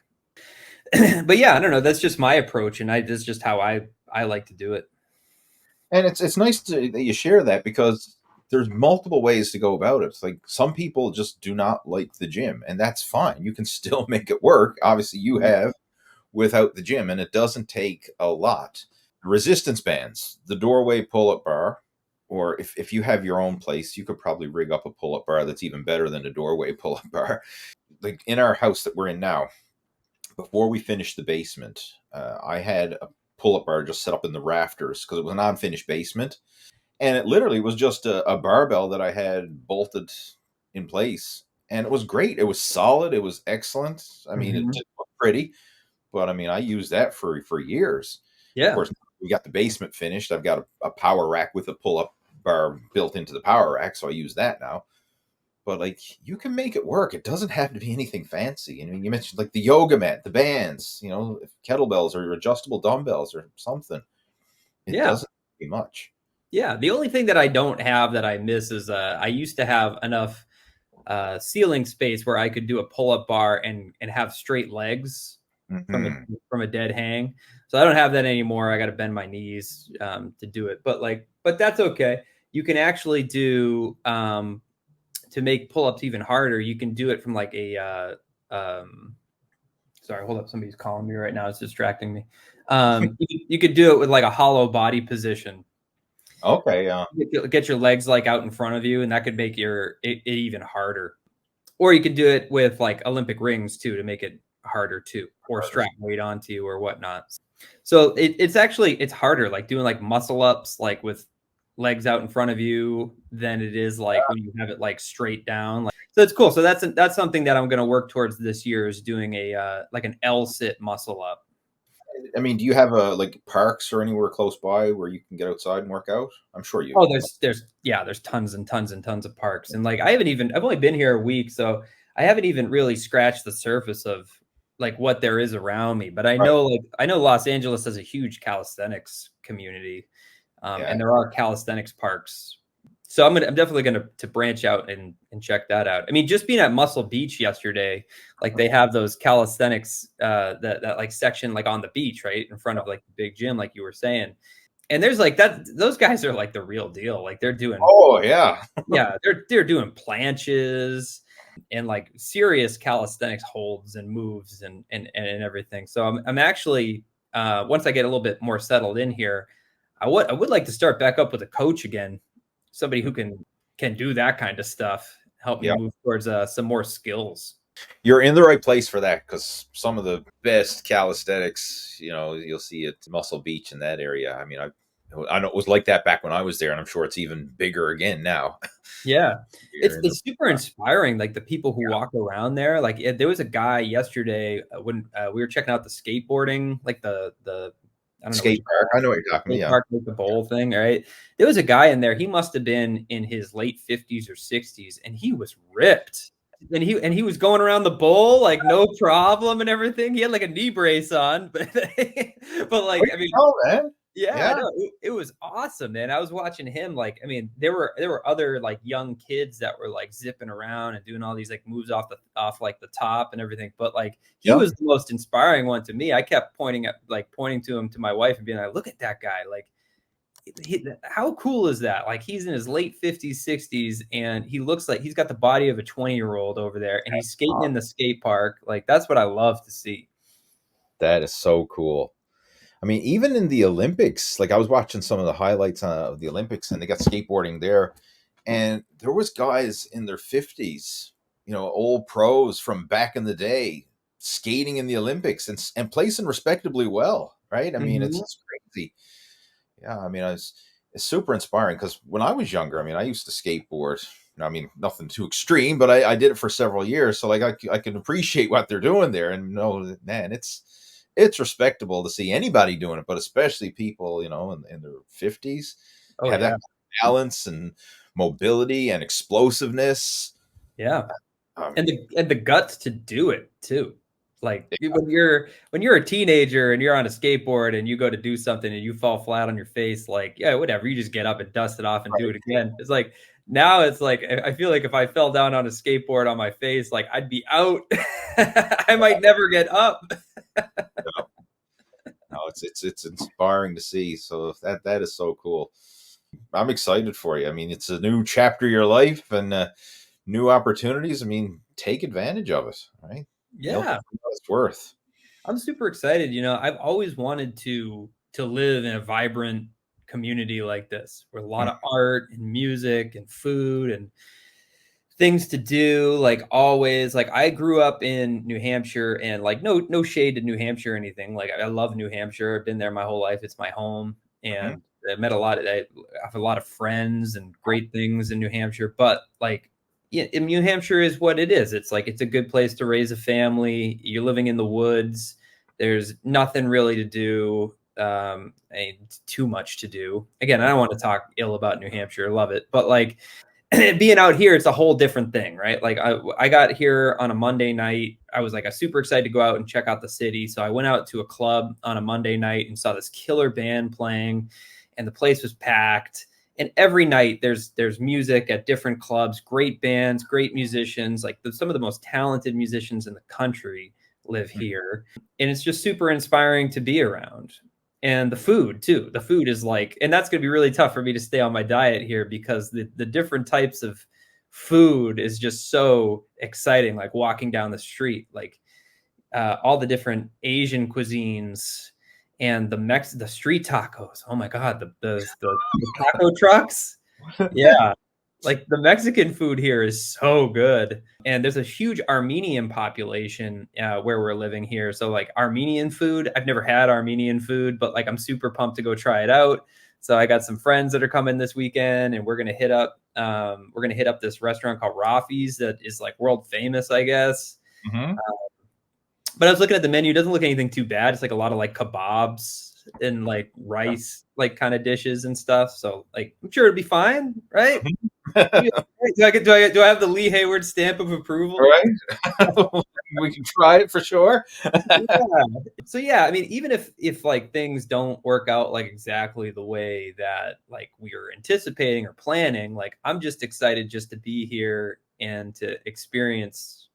Speaker 3: But yeah, I don't know. That's just my approach, and that's just how I like to do it.
Speaker 1: And it's nice that you share that, because there's multiple ways to go about it. It's like some people just do not like the gym, and that's fine. You can still make it work. Obviously, you have without the gym, and it doesn't take a lot. Resistance bands, the doorway pull-up bar, or if you have your own place, you could probably rig up a pull-up bar that's even better than a doorway pull-up bar. Like in our house that we're in now, before we finished the basement, I had a pull-up bar just set up in the rafters because it was an unfinished basement, and it literally was just a barbell that I had bolted in place, and it was great. It was solid. It was excellent. I mean, it
Speaker 3: Mm-hmm.
Speaker 1: didn't look pretty, but I mean, I used that for years. Of
Speaker 3: Yeah.
Speaker 1: course, we got the basement finished. I've got a power rack with a pull-up bar built into the power rack, so I use that now. But like, you can make it work. It doesn't have to be anything fancy. I mean, you mentioned like the yoga mat, the bands, kettlebells or adjustable dumbbells or something. It
Speaker 3: Yeah.
Speaker 1: doesn't be much.
Speaker 3: Yeah. The only thing that I don't have that I miss is I used to have enough ceiling space where I could do a pull up bar and have straight legs
Speaker 1: Hmm.
Speaker 3: from a dead hang. So I don't have that anymore. I got to bend my knees to do it, but that's okay. You can actually do to make pull ups even harder. You can do it from like a sorry, hold up. Somebody's calling me right now. It's distracting me. You could do it with like a hollow body position.
Speaker 1: Okay.
Speaker 3: Get your legs like out in front of you, and that could make it even harder. Or you could do it with like Olympic rings too to make it harder too, or strap weight onto you or whatnot. So it's harder, like doing like muscle ups like with legs out in front of you than it is like when you have it like straight down. Like, so it's cool. So that's something that I'm going to work towards this year is doing a like an L sit muscle up.
Speaker 1: I mean, do you have like parks or anywhere close by where you can get outside and work out? I'm sure you.
Speaker 3: Oh, there's tons and tons and tons of parks. And like I've only been here a week, so I haven't even really scratched the surface of like what there is around me. But
Speaker 1: Right.
Speaker 3: I know Los Angeles has a huge calisthenics community.
Speaker 1: Yeah.
Speaker 3: And there are calisthenics parks. So I'm definitely gonna to branch out and check that out. I mean, just being at Muscle Beach yesterday, like they have those calisthenics that like section like on the beach, right? In front of like the big gym, like you were saying. And there's like that those guys are like the real deal. Like they're doing
Speaker 1: Oh yeah.
Speaker 3: yeah, they're doing planches and like serious calisthenics holds and moves and everything. So I'm actually once I get a little bit more settled in here, I would like to start back up with a coach again, somebody who can do that kind of stuff, help me
Speaker 1: Yeah.
Speaker 3: move towards some more skills.
Speaker 1: You're in the right place for that, because some of the best calisthenics, you'll see at Muscle Beach in that area. I mean, I know it was like that back when I was there, and I'm sure it's even bigger again now.
Speaker 3: Yeah.
Speaker 1: You're in the
Speaker 3: It's super inspiring, like, the people who walk around there, like, there was a guy yesterday, when, we were checking out the skateboarding, like, the I don't know what
Speaker 1: skate
Speaker 3: you
Speaker 1: park.
Speaker 3: call
Speaker 1: I know what you're talking
Speaker 3: it,
Speaker 1: about.
Speaker 3: skate
Speaker 1: Yeah.
Speaker 3: park with the bowl thing, right? There was a guy in there, he must have been in his late 50s or 60s, and he was ripped. And he was going around the bowl, like, no problem and everything. He had, like, a knee brace on, but
Speaker 1: Way
Speaker 3: like, I
Speaker 1: to
Speaker 3: mean
Speaker 1: go, man.
Speaker 3: yeah, I
Speaker 1: Yeah.
Speaker 3: know. It was awesome, man. I was watching him like I mean, there were other like young kids that were like zipping around and doing all these like moves off like the top and everything, but like he
Speaker 1: Yep.
Speaker 3: was the most inspiring one to me. I kept pointing to him to my wife and being like, "Look at that guy. Like how cool is that? Like he's in his late 50s, 60s and he looks like he's got the body of a 20-year-old over there and he's skating in the skate park. Like that's what I love to see."
Speaker 1: That is so cool. I mean, even in the Olympics, like I was watching some of the highlights of the Olympics, and they got skateboarding there, and there was guys in their 50s, old pros from back in the day, skating in the Olympics and placing respectably well, right? I mean,
Speaker 3: Mhm.
Speaker 1: it's crazy. Yeah, I mean, it's super inspiring, because when I was younger, I mean, I used to skateboard. I mean, nothing too extreme, but I did it for several years, so like I can appreciate what they're doing there, and know that, man, it's respectable to see anybody doing it, but especially people, in their 50s,
Speaker 3: Oh
Speaker 1: have that
Speaker 3: yeah.
Speaker 1: kind of balance and mobility and explosiveness.
Speaker 3: Yeah.
Speaker 1: I
Speaker 3: And
Speaker 1: mean,
Speaker 3: the guts to do it too. Like when you're a teenager and you're on a skateboard and you go to do something and you fall flat on your face, like, yeah, whatever, you just get up and dust it off and do it again. It's like now it's like I feel like if I fell down on a skateboard on my face, like I'd be out. I might never get up.
Speaker 1: No, it's inspiring to see. So that is so cool. I'm excited for you. I mean, it's a new chapter of your life and new opportunities. I mean, take advantage of it, right?
Speaker 3: Yeah,
Speaker 1: What it's worth.
Speaker 3: I'm super excited. I've always wanted to live in a vibrant community like this, with a lot of art and music and food and things to do. Like always, like I grew up in New Hampshire, and like no shade to New Hampshire or anything. Like I love New Hampshire. I've been there my whole life. It's my home,
Speaker 1: Mm-hmm.
Speaker 3: and I have a lot of friends and great things in New Hampshire. But like, yeah, in New Hampshire is what it is. It's like it's a good place to raise a family. You're living in the woods. There's nothing really to do. Too much to do. Again, I don't want to talk ill about New Hampshire. I love it, but like being out here, it's a whole different thing, right? Like I got here on a Monday night. I was like, I super excited to go out and check out the city. So I went out to a club on a Monday night and saw this killer band playing, and the place was packed. And every night there's music at different clubs, great bands, great musicians. Like some of the most talented musicians in the country live here. And it's just super inspiring to be around. And the food too. The food is like, and that's going to be really tough for me to stay on my diet here, because the different types of food is just so exciting. Like walking down the street, like all the different Asian cuisines and the street tacos. Oh my God, the taco trucks. Yeah. Like the Mexican food here is so good. And there's a huge Armenian population where we're living here. So like Armenian food, I've never had Armenian food, but like I'm super pumped to go try it out. So I got some friends that are coming this weekend, and we're gonna hit up this restaurant called Rafi's that is like world famous, I guess.
Speaker 1: Mm-hmm.
Speaker 3: But I was looking at the menu, it doesn't look anything too bad. It's like a lot of like kebabs and like rice, like kind of dishes and stuff. So like I'm sure it'll be fine, right? Do I have the Lee Hayward stamp of approval?
Speaker 1: Right? We can try it for sure.
Speaker 3: Yeah. So yeah, I mean, even if like things don't work out like exactly the way that like we were anticipating or planning, like I'm just excited just to be here and to experience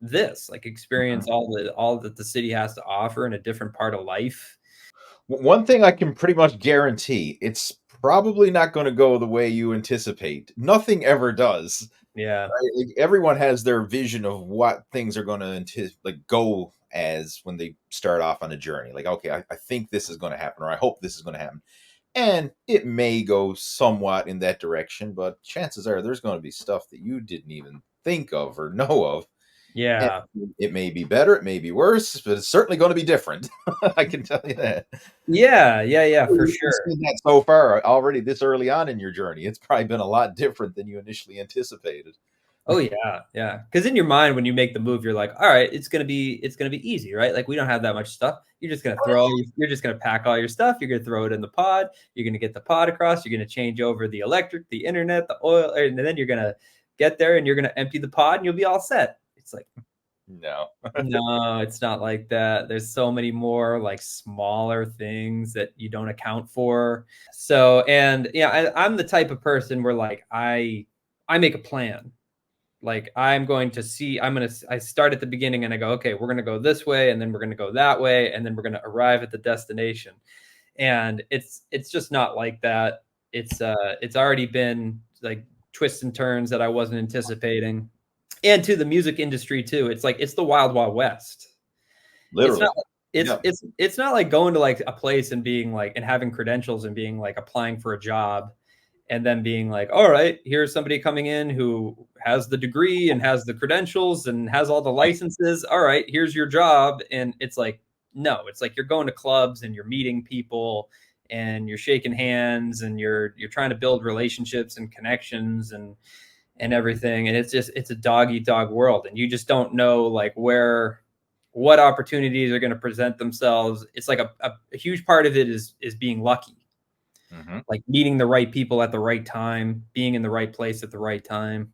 Speaker 3: this, like experience all that the city has to offer in a different part of life.
Speaker 1: One thing I can pretty much guarantee, it's probably not going to go the way you anticipate. Nothing ever does.
Speaker 3: Yeah.
Speaker 1: Right? Like, everyone has their vision of what things are going to go as when they start off on a journey. Like, okay, I think this is going to happen, or I hope this is going to happen. And it may go somewhat in that direction, but chances are there's going to be stuff that you didn't even think of or know of. And
Speaker 3: Yeah.
Speaker 1: it may be better, it may be worse, but it's certainly going to be different. I can tell you that.
Speaker 3: Yeah, for
Speaker 1: You've
Speaker 3: sure.
Speaker 1: seen that so far already this early on in your journey. It's probably been a lot different than you initially anticipated.
Speaker 3: Oh yeah. Because in your mind, when you make the move, you're like, all right, it's gonna be easy, right? Like we don't have that much stuff. You're just gonna you're just gonna pack all your stuff. You're gonna throw it in the pod. You're gonna get the pod across. You're gonna change over the electric, the internet, the oil, and then you're gonna get there and you're gonna empty the pod and you'll be all set. It's like,
Speaker 1: No.
Speaker 3: no, it's not like that. There's so many more like smaller things that you don't account for. So, and yeah, I'm the type of person where like I make a plan. Like I start at the beginning and I go, okay, we're going to go this way, and then we're going to go that way, and then we're going to arrive at the destination. And it's just not like that. It's already been like twists and turns that I wasn't anticipating. And to the music industry too. It's like it's the wild wild west. It's
Speaker 1: Literally.
Speaker 3: not it's not like going to like a place and being like and having credentials and being like applying for a job and then being like, all right, here's somebody coming in who has the degree and has the credentials and has all the licenses. All right, here's your job. And it's like, no, it's like you're going to clubs and you're meeting people and you're shaking hands and you're trying to build relationships and connections and everything. And it's a dog eat dog world. And you just don't know like what opportunities are going to present themselves. It's like a huge part of it is being lucky.
Speaker 1: Mm-hmm.
Speaker 3: Like meeting the right people at the right time, being in the right place at the right time.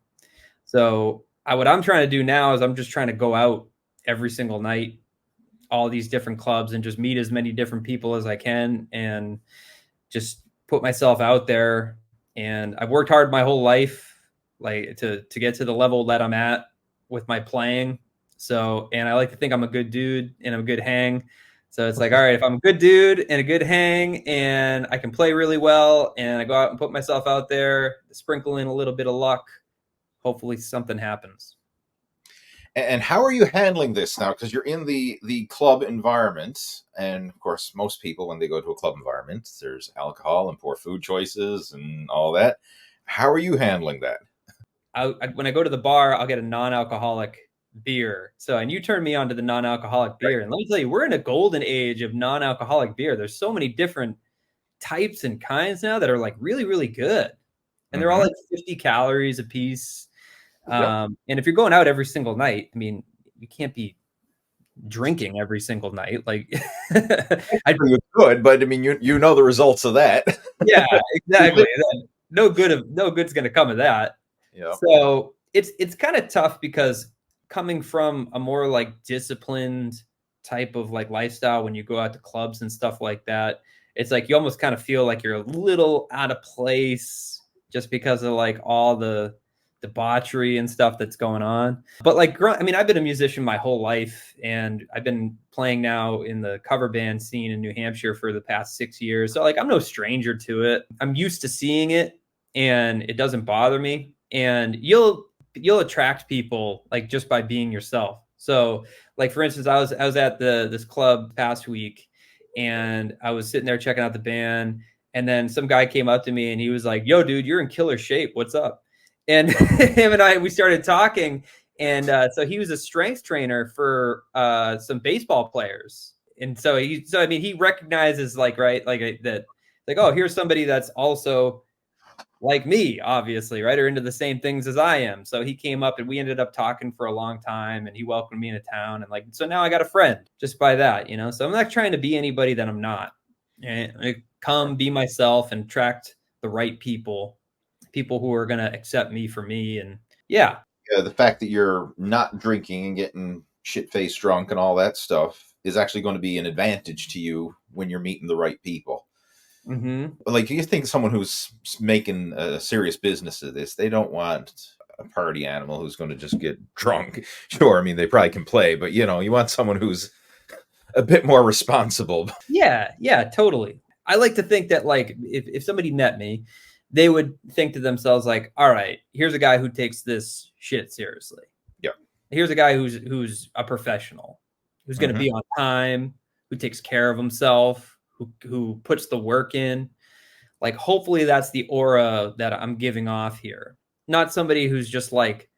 Speaker 3: So what I'm trying to do now is I'm just trying to go out every single night all these different clubs and just meet as many different people as I can and just put myself out there. And I've worked hard my whole life, like to get to the level that I'm at with my playing. So, and I like to think I'm a good dude and I'm a good hang. So it's like, all right, if I'm a good dude and a good hang and I can play really well and I go out and put myself out there, sprinkle in a little bit of luck, hopefully something happens.
Speaker 1: And how are you handling this now? Because you're in the club environment, and of course, most people when they go to a club environment, there's alcohol and poor food choices and all that. How are you handling that?
Speaker 3: When I go to the bar, I'll get a non-alcoholic beer. So, and you turned me on to the non-alcoholic beer, and let me tell you, we're in a golden age of non-alcoholic beer. There's so many different types and kinds now that are like really, really good, and they're all like 50 calories a piece. And if you're going out every single night, I mean, you can't be drinking every single night. Like,
Speaker 1: You could, but I mean, you know the results of that.
Speaker 3: yeah, exactly. No good's going to come of that.
Speaker 1: Yeah.
Speaker 3: So it's kind of tough because coming from a more like disciplined type of like lifestyle, when you go out to clubs and stuff like that, it's like you almost kind of feel like you're a little out of place just because of like all the debauchery and stuff that's going on. But like, I mean, I've been a musician my whole life, and I've been playing now in the cover band scene in New Hampshire for the past 6 years. So like, I'm no stranger to it. I'm used to seeing it, and it doesn't bother me. And you'll attract people like just by being yourself. So like, for instance, I was at this club past week, and I was sitting there checking out the band, and then some guy came up to me and he was like, "Yo, dude, you're in killer shape. What's up?" And him and we started talking. And so he was a strength trainer for some baseball players. And so I mean, he recognizes like, right, like that, like, oh, here's somebody that's also like me, obviously, right, or into the same things as I am. So he came up and we ended up talking for a long time, and he welcomed me into town. And like, so now I got a friend just by that, you know? So I'm not trying to be anybody that I'm not. And I come be myself and attract the right people who are going to accept me for me. And yeah.
Speaker 1: The fact that you're not drinking and getting shit-faced drunk and all that stuff is actually going to be an advantage to you when you're meeting the right people. Like, you think someone who's making a serious business of this, they don't want a party animal who's going to just get drunk. Sure, I mean, they probably can play, but you want someone who's a bit more responsible.
Speaker 3: Yeah, totally. I like to think that like if somebody met me, they would think to themselves like, all right, here's a guy who takes this shit seriously.
Speaker 1: Yeah.
Speaker 3: Here's a guy who's a professional, who's going to be on time, who takes care of himself, who puts the work in. Like, hopefully that's the aura that I'm giving off here. Not somebody who's just like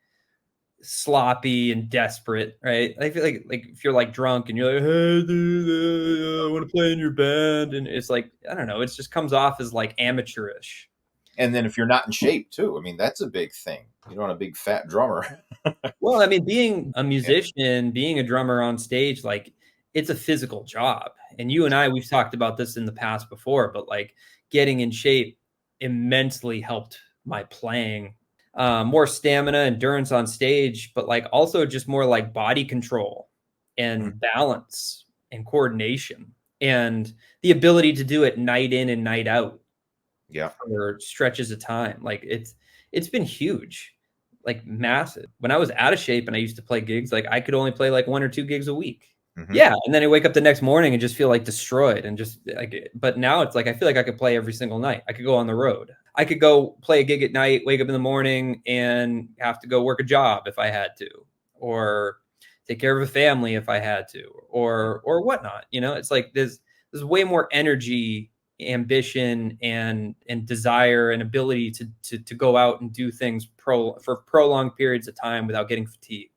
Speaker 3: sloppy and desperate, right? I feel like if you're like drunk and you're like, "Hey, dude, I want to play in your band," and it's like, I don't know, it just comes off as like amateurish.
Speaker 1: And then if you're not in shape too, I mean, that's a big thing. You don't want a big fat drummer.
Speaker 3: Well, I mean, being a musician, being a drummer on stage, like, it's a physical job. And you and I, we've talked about this in the past before, but like getting in shape immensely helped my playing. More stamina, endurance on stage, but like also just more like body control and balance and coordination and the ability to do it night in and night out.
Speaker 1: Yeah.
Speaker 3: For stretches of time. Like, it's been huge, like massive. When I was out of shape and I used to play gigs, like I could only play like 1 or 2 gigs a week. Yeah. And then I wake up the next morning and just feel like destroyed and just like, but now it's like, I feel like I could play every single night. I could go on the road. I could go play a gig at night, wake up in the morning and have to go work a job if I had to, or take care of a family if I had to, or whatnot. It's like there's way more energy, ambition, and desire and ability to go out and do things for prolonged periods of time without getting fatigued.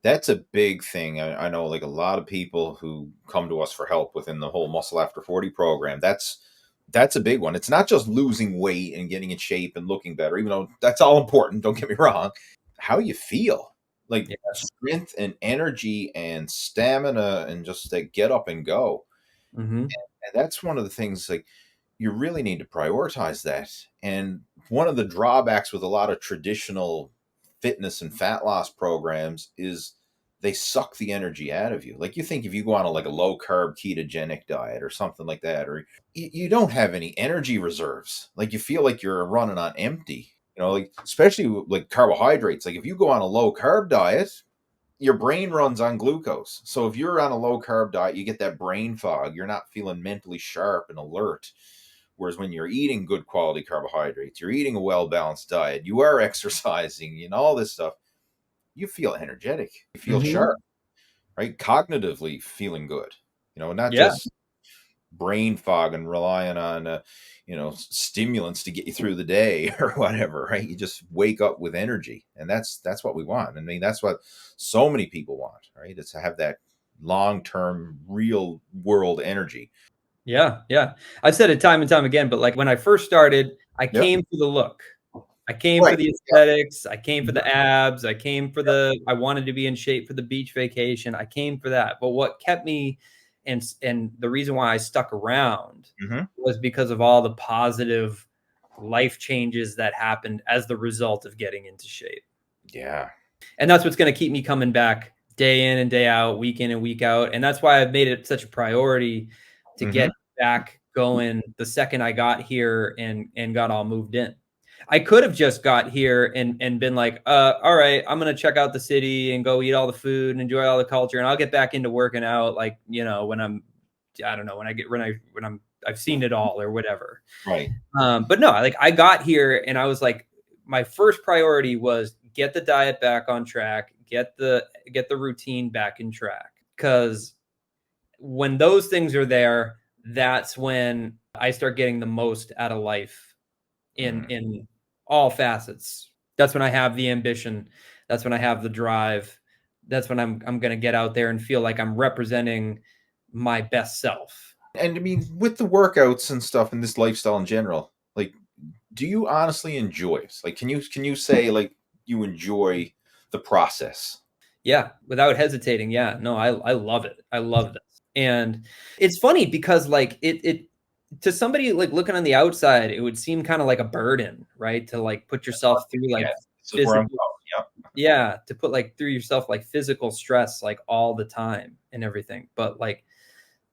Speaker 1: That's a big thing. I know like a lot of people who come to us for help within the whole Muscle After 40 program. That's a big one. It's not just losing weight and getting in shape and looking better, even though that's all important. Don't get me wrong. How you feel, like strength and energy and stamina and just like get up and go. And that's one of the things, like, you really need to prioritize that. And one of the drawbacks with a lot of traditional fitness and fat loss programs is they suck the energy out of you. Like, you think if you go on a low carb ketogenic diet or something like that, or you don't have any energy reserves. Like, you feel like you're running on empty, like, especially like carbohydrates. Like, if you go on a low carb diet, your brain runs on glucose. So if you're on a low carb diet, you get that brain fog. You're not feeling mentally sharp and alert. Whereas when you're eating good quality carbohydrates, you're eating a well-balanced diet, you are exercising and all this stuff, you feel energetic, you feel sharp, right? Cognitively feeling good, not
Speaker 3: Yeah.
Speaker 1: just brain fog and relying on, stimulants to get you through the day or whatever, right? You just wake up with energy, and that's what we want. I mean, that's what so many people want, right? It's to have that long-term, real world energy.
Speaker 3: Yeah. Yeah. I've said it time and time again, but like when I first started, I
Speaker 1: Yep.
Speaker 3: came for the look. I came for
Speaker 1: Right.
Speaker 3: the
Speaker 1: Yep.
Speaker 3: aesthetics. I came for the abs. I came for I wanted to be in shape for the beach vacation. I came for that. But what kept me and the reason why I stuck around
Speaker 1: Mhm.
Speaker 3: was because of all the positive life changes that happened as the result of getting into shape.
Speaker 1: Yeah.
Speaker 3: And that's what's going to keep me coming back day in and day out, week in and week out. And that's why I've made it such a priority to get back going the second I got here and got all moved in. I could have just got here and been like, all right, I'm going to check out the city and go eat all the food and enjoy all the culture. And I'll get back into working out. Like, when I don't know, when I've seen it all or whatever.
Speaker 1: Right.
Speaker 3: But no, like I got here and I was like, my first priority was get the diet back on track, get the routine back in track. Because when those things are there, that's when I start getting the most out of life in all facets. That's when I have the ambition. That's when I have the drive. That's when I'm going to get out there and feel like I'm representing my best self.
Speaker 1: And I mean, with the workouts and stuff and this lifestyle in general, like, do you honestly enjoy it? Like, can you say like you enjoy the process?
Speaker 3: Yeah, without hesitating. Yeah, no, I love it. I love this. And it's funny because like it to somebody like looking on the outside, it would seem kind of like a burden, right? To like put yourself through like
Speaker 1: Yes, this is where I'm
Speaker 3: physical,
Speaker 1: going. Yep.
Speaker 3: yeah, to put like through yourself like physical stress like all the time and everything. But like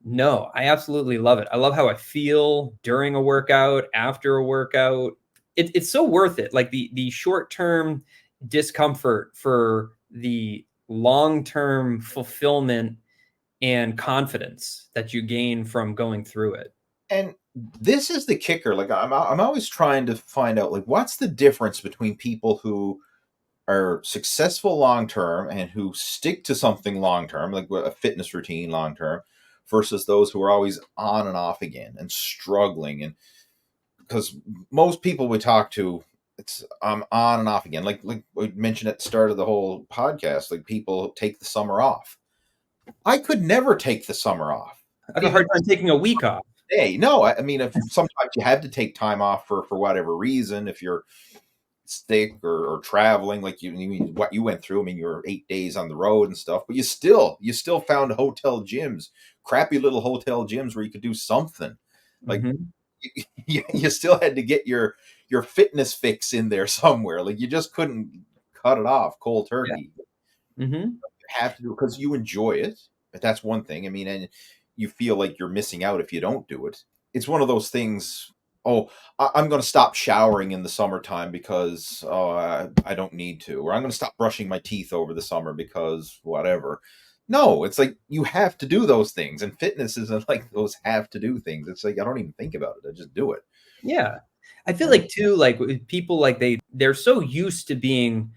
Speaker 3: no, I absolutely love it. I love how I feel during a workout, after a workout. It's so worth it. Like the short-term discomfort for the long-term fulfillment and confidence that you gain from going through it.
Speaker 1: And this is the kicker. Like, I'm always trying to find out like what's the difference between people who are successful long term and who stick to something long term, like a fitness routine long term, versus those who are always on and off again and struggling. And because most people we talk to, it's on and off again. Like we mentioned at the start of the whole podcast, like people take the summer off. I could never take the summer off.
Speaker 3: I have a hard time taking a week off.
Speaker 1: Hey, no, I mean, if sometimes you have to take time off for whatever reason, if you're sick or traveling, like what you went through. I mean, you were 8 days on the road and stuff, but you still found hotel gyms, crappy little hotel gyms where you could do something. Like you still had to get your fitness fix in there somewhere. Like, you just couldn't cut it off cold turkey.
Speaker 3: Yeah.
Speaker 1: You have to do it because you enjoy it. But that's one thing. I mean, and you feel like you're missing out if you don't do it. It's one of those things. Oh, I'm going to stop showering in the summertime because I don't need to, or I'm going to stop brushing my teeth over the summer because whatever. No, it's like you have to do those things, and fitness isn't like those have to do things. It's like I don't even think about it; I just do it.
Speaker 3: Yeah. I feel like too, like people like they're so used to being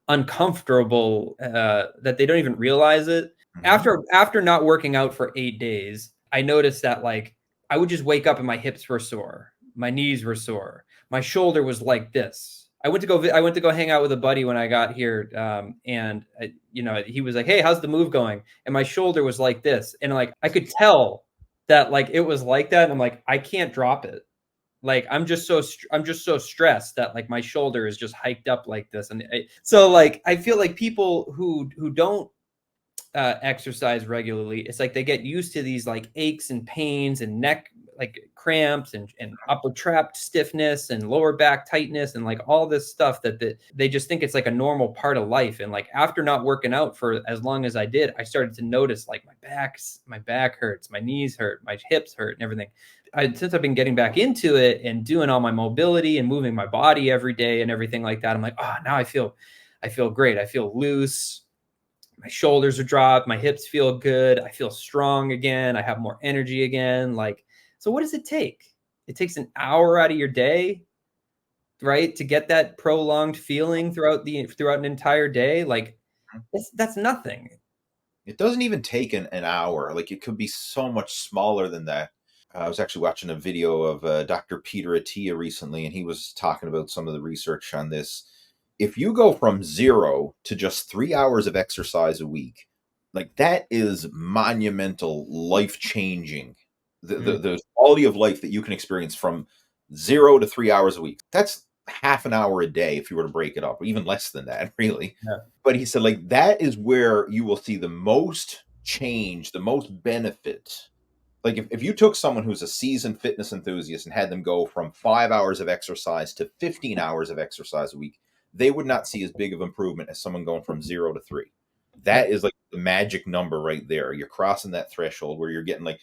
Speaker 3: uncomfortable that they don't even realize it. After not working out for 8 days, I noticed that like I would just wake up and my hips were sore, my knees were sore, my shoulder was like this. I went to go hang out with a buddy when I got here, and he was like, "Hey, how's the move going?" And my shoulder was like this, and like I could tell that like it was like that, and I'm like, I can't drop it. Like I'm just so stressed that like my shoulder is just hiked up like this, and so like I feel like people who don't exercise regularly, it's like they get used to these like aches and pains and neck like cramps and upper trap stiffness and lower back tightness and like all this stuff that they just think it's like a normal part of life. And like after not working out for as long as I did, I started to notice like my back hurts, my knees hurt, my hips hurt and everything. Since I've been getting back into it and doing all my mobility and moving my body every day and everything like that, I'm like, oh, now I feel great. I feel loose. My shoulders are dropped. My hips feel good. I feel strong again. I have more energy again. Like, so what does it take? It takes an hour out of your day, right? To get that prolonged feeling throughout an entire day. Like that's nothing.
Speaker 1: It doesn't even take an hour. Like it could be so much smaller than that. I was actually watching a video of Dr. Peter Attia recently, and he was talking about some of the research on this. If you go from 0 to just 3 hours of exercise a week, like that is monumental, life-changing. The quality of life that you can experience from 0 to 3 hours a week. That's half an hour a day if you were to break it up, or even less than that, really.
Speaker 3: Yeah.
Speaker 1: But he said, like, that is where you will see the most change, the most benefit. Like if you took someone who's a seasoned fitness enthusiast and had them go from 5 hours of exercise to 15 hours of exercise a week, they would not see as big of improvement as someone going from 0 to 3. That is like the magic number right there. You're crossing that threshold where you're getting like,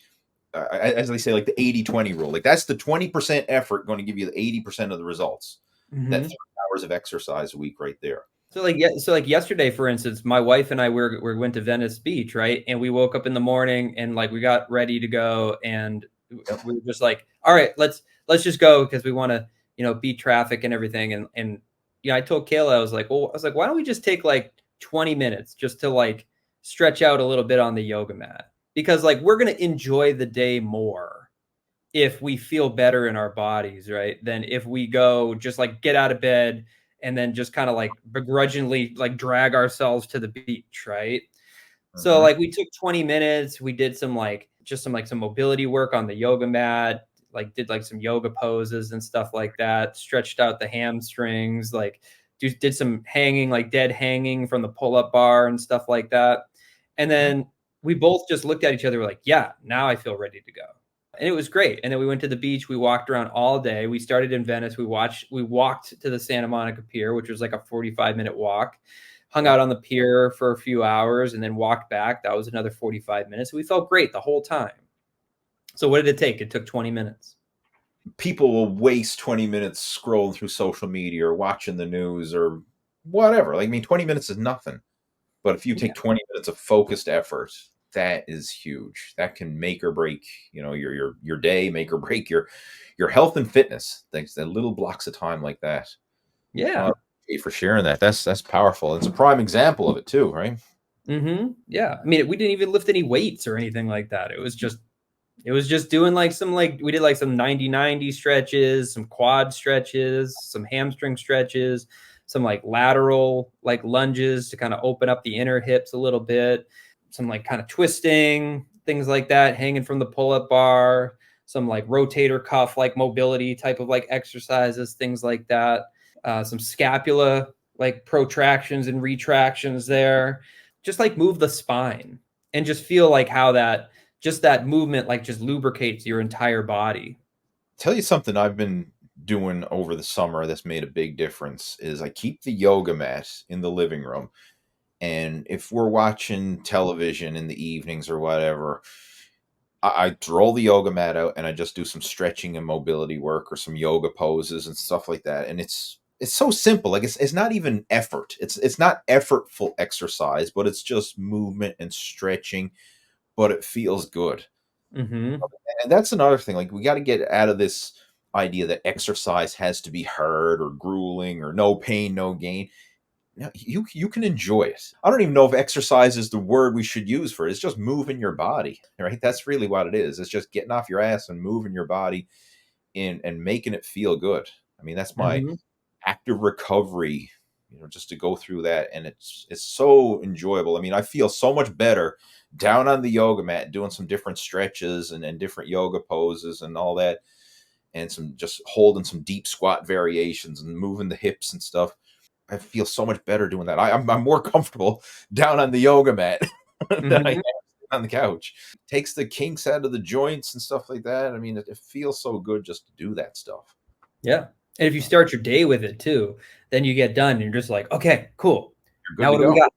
Speaker 1: as they say, like the 80-20 rule. Like that's the 20% effort going to give you the 80% of the results. That 3 hours of exercise a week right there.
Speaker 3: So like yesterday, for instance, my wife and I went to Venice Beach, right? And we woke up in the morning and like we got ready to go, and we were just like, all right, let's just go because we want to, beat traffic and everything. And I told Kayla, I was like, why don't we just take like 20 minutes just to like stretch out a little bit on the yoga mat? Because like we're gonna enjoy the day more if we feel better in our bodies, right? Than if we go just like get out of bed and then just kind of like begrudgingly like drag ourselves to the beach, right? So like we took 20 minutes, we did some mobility work on the yoga mat, like did like some yoga poses and stuff like that, stretched out the hamstrings, like did some hanging, like dead hanging from the pull-up bar and stuff like that. And then we both just looked at each other, we're like, yeah, now I feel ready to go. And it was great. And then we went to the beach. We walked around all day. We started in Venice. We walked to the Santa Monica Pier, which was like a 45-minute walk, hung out on the pier for a few hours, and then walked back. That was another 45 minutes. We felt great the whole time. So what did it take? It took 20 minutes.
Speaker 1: People will waste 20 minutes scrolling through social media or watching the news or whatever. Like, I mean, 20 minutes is nothing. But if you take 20 minutes of focused effort, that is huge. That can make or break, your day, make or break your health and fitness. Things, that little blocks of time like that.
Speaker 3: Yeah.
Speaker 1: Thank you for sharing that. That's powerful. It's a prime example of it too, right?
Speaker 3: Yeah. I mean, we didn't even lift any weights or anything like that. It was just doing like some, like we did like some 90-90 stretches, some quad stretches, some hamstring stretches, some like lateral like lunges to kind of open up the inner hips a little bit, some like kind of twisting, things like that, hanging from the pull-up bar, some like rotator cuff like mobility type of like exercises, things like that, some scapula like protractions and retractions there, just like move the spine and just feel like how that movement like just lubricates your entire body.
Speaker 1: Tell you something I've been doing over the summer that's made a big difference is I keep the yoga mat in the living room. And if we're watching television in the evenings or whatever, I roll the yoga mat out and I just do some stretching and mobility work or some yoga poses and stuff like that. And it's so simple. Like it's not even effort. It's not effortful exercise, but it's just movement and stretching, but it feels good. And that's another thing. Like we got to get out of this idea that exercise has to be hard or grueling or no pain, no gain. No, you can enjoy it. I don't even know if exercise is the word we should use for it. It's just moving your body, right? That's really what it is. It's just getting off your ass and moving your body and making it feel good. I mean, that's my active recovery, just to go through that. And it's so enjoyable. I mean, I feel so much better down on the yoga mat, doing some different stretches and different yoga poses and all that. And some just holding some deep squat variations and moving the hips and stuff. I feel so much better doing that. I'm more comfortable down on the yoga mat
Speaker 3: Mhm.
Speaker 1: on the couch. Takes the kinks out of the joints and stuff like that. I mean, it feels so good just to do that stuff.
Speaker 3: Yeah. And if you start your day with it too, then you get done and you're just like, okay, cool.
Speaker 1: You're good
Speaker 3: Now
Speaker 1: to
Speaker 3: what do we
Speaker 1: go.
Speaker 3: got?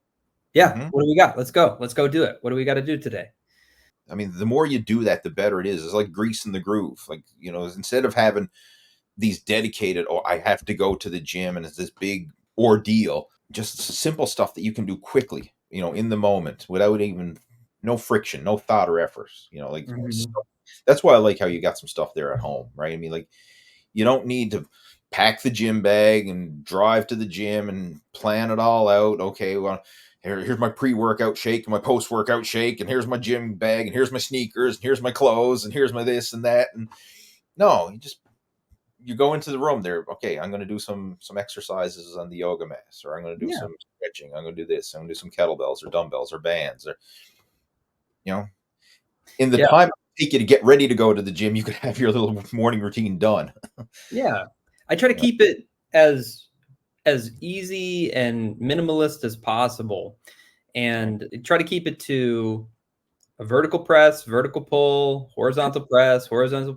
Speaker 3: Yeah.
Speaker 1: Mhm.
Speaker 3: What do we got? Let's go. Let's go do it. What do we got to do today?
Speaker 1: I mean, the more you do that, the better it is. It's like greasing the groove. Like, instead of having these dedicated, oh, I have to go to the gym and it's this big ordeal, just simple stuff that you can do quickly, in the moment without even no friction, no thought or effort, like
Speaker 3: Mhm.
Speaker 1: that's why I like how you got some stuff there at home, right? I mean, like, you don't need to pack the gym bag and drive to the gym and plan it all out. Okay, well, here's my pre-workout shake and my post-workout shake, and here's my gym bag, and here's my sneakers, and here's my clothes, and here's my this and that. And no, you go into the room there. Okay, I'm going to do some exercises on the yoga mat, or I'm going to do
Speaker 3: Yeah.
Speaker 1: some stretching. I'm going to do this. I'm going to do some kettlebells or dumbbells or bands, or you know, in the
Speaker 3: Yeah.
Speaker 1: time it take you to get ready to go to the gym, you could have your little morning routine done.
Speaker 3: Yeah. I try to keep it as easy and minimalist as possible and try to keep it to a vertical press, vertical pull, horizontal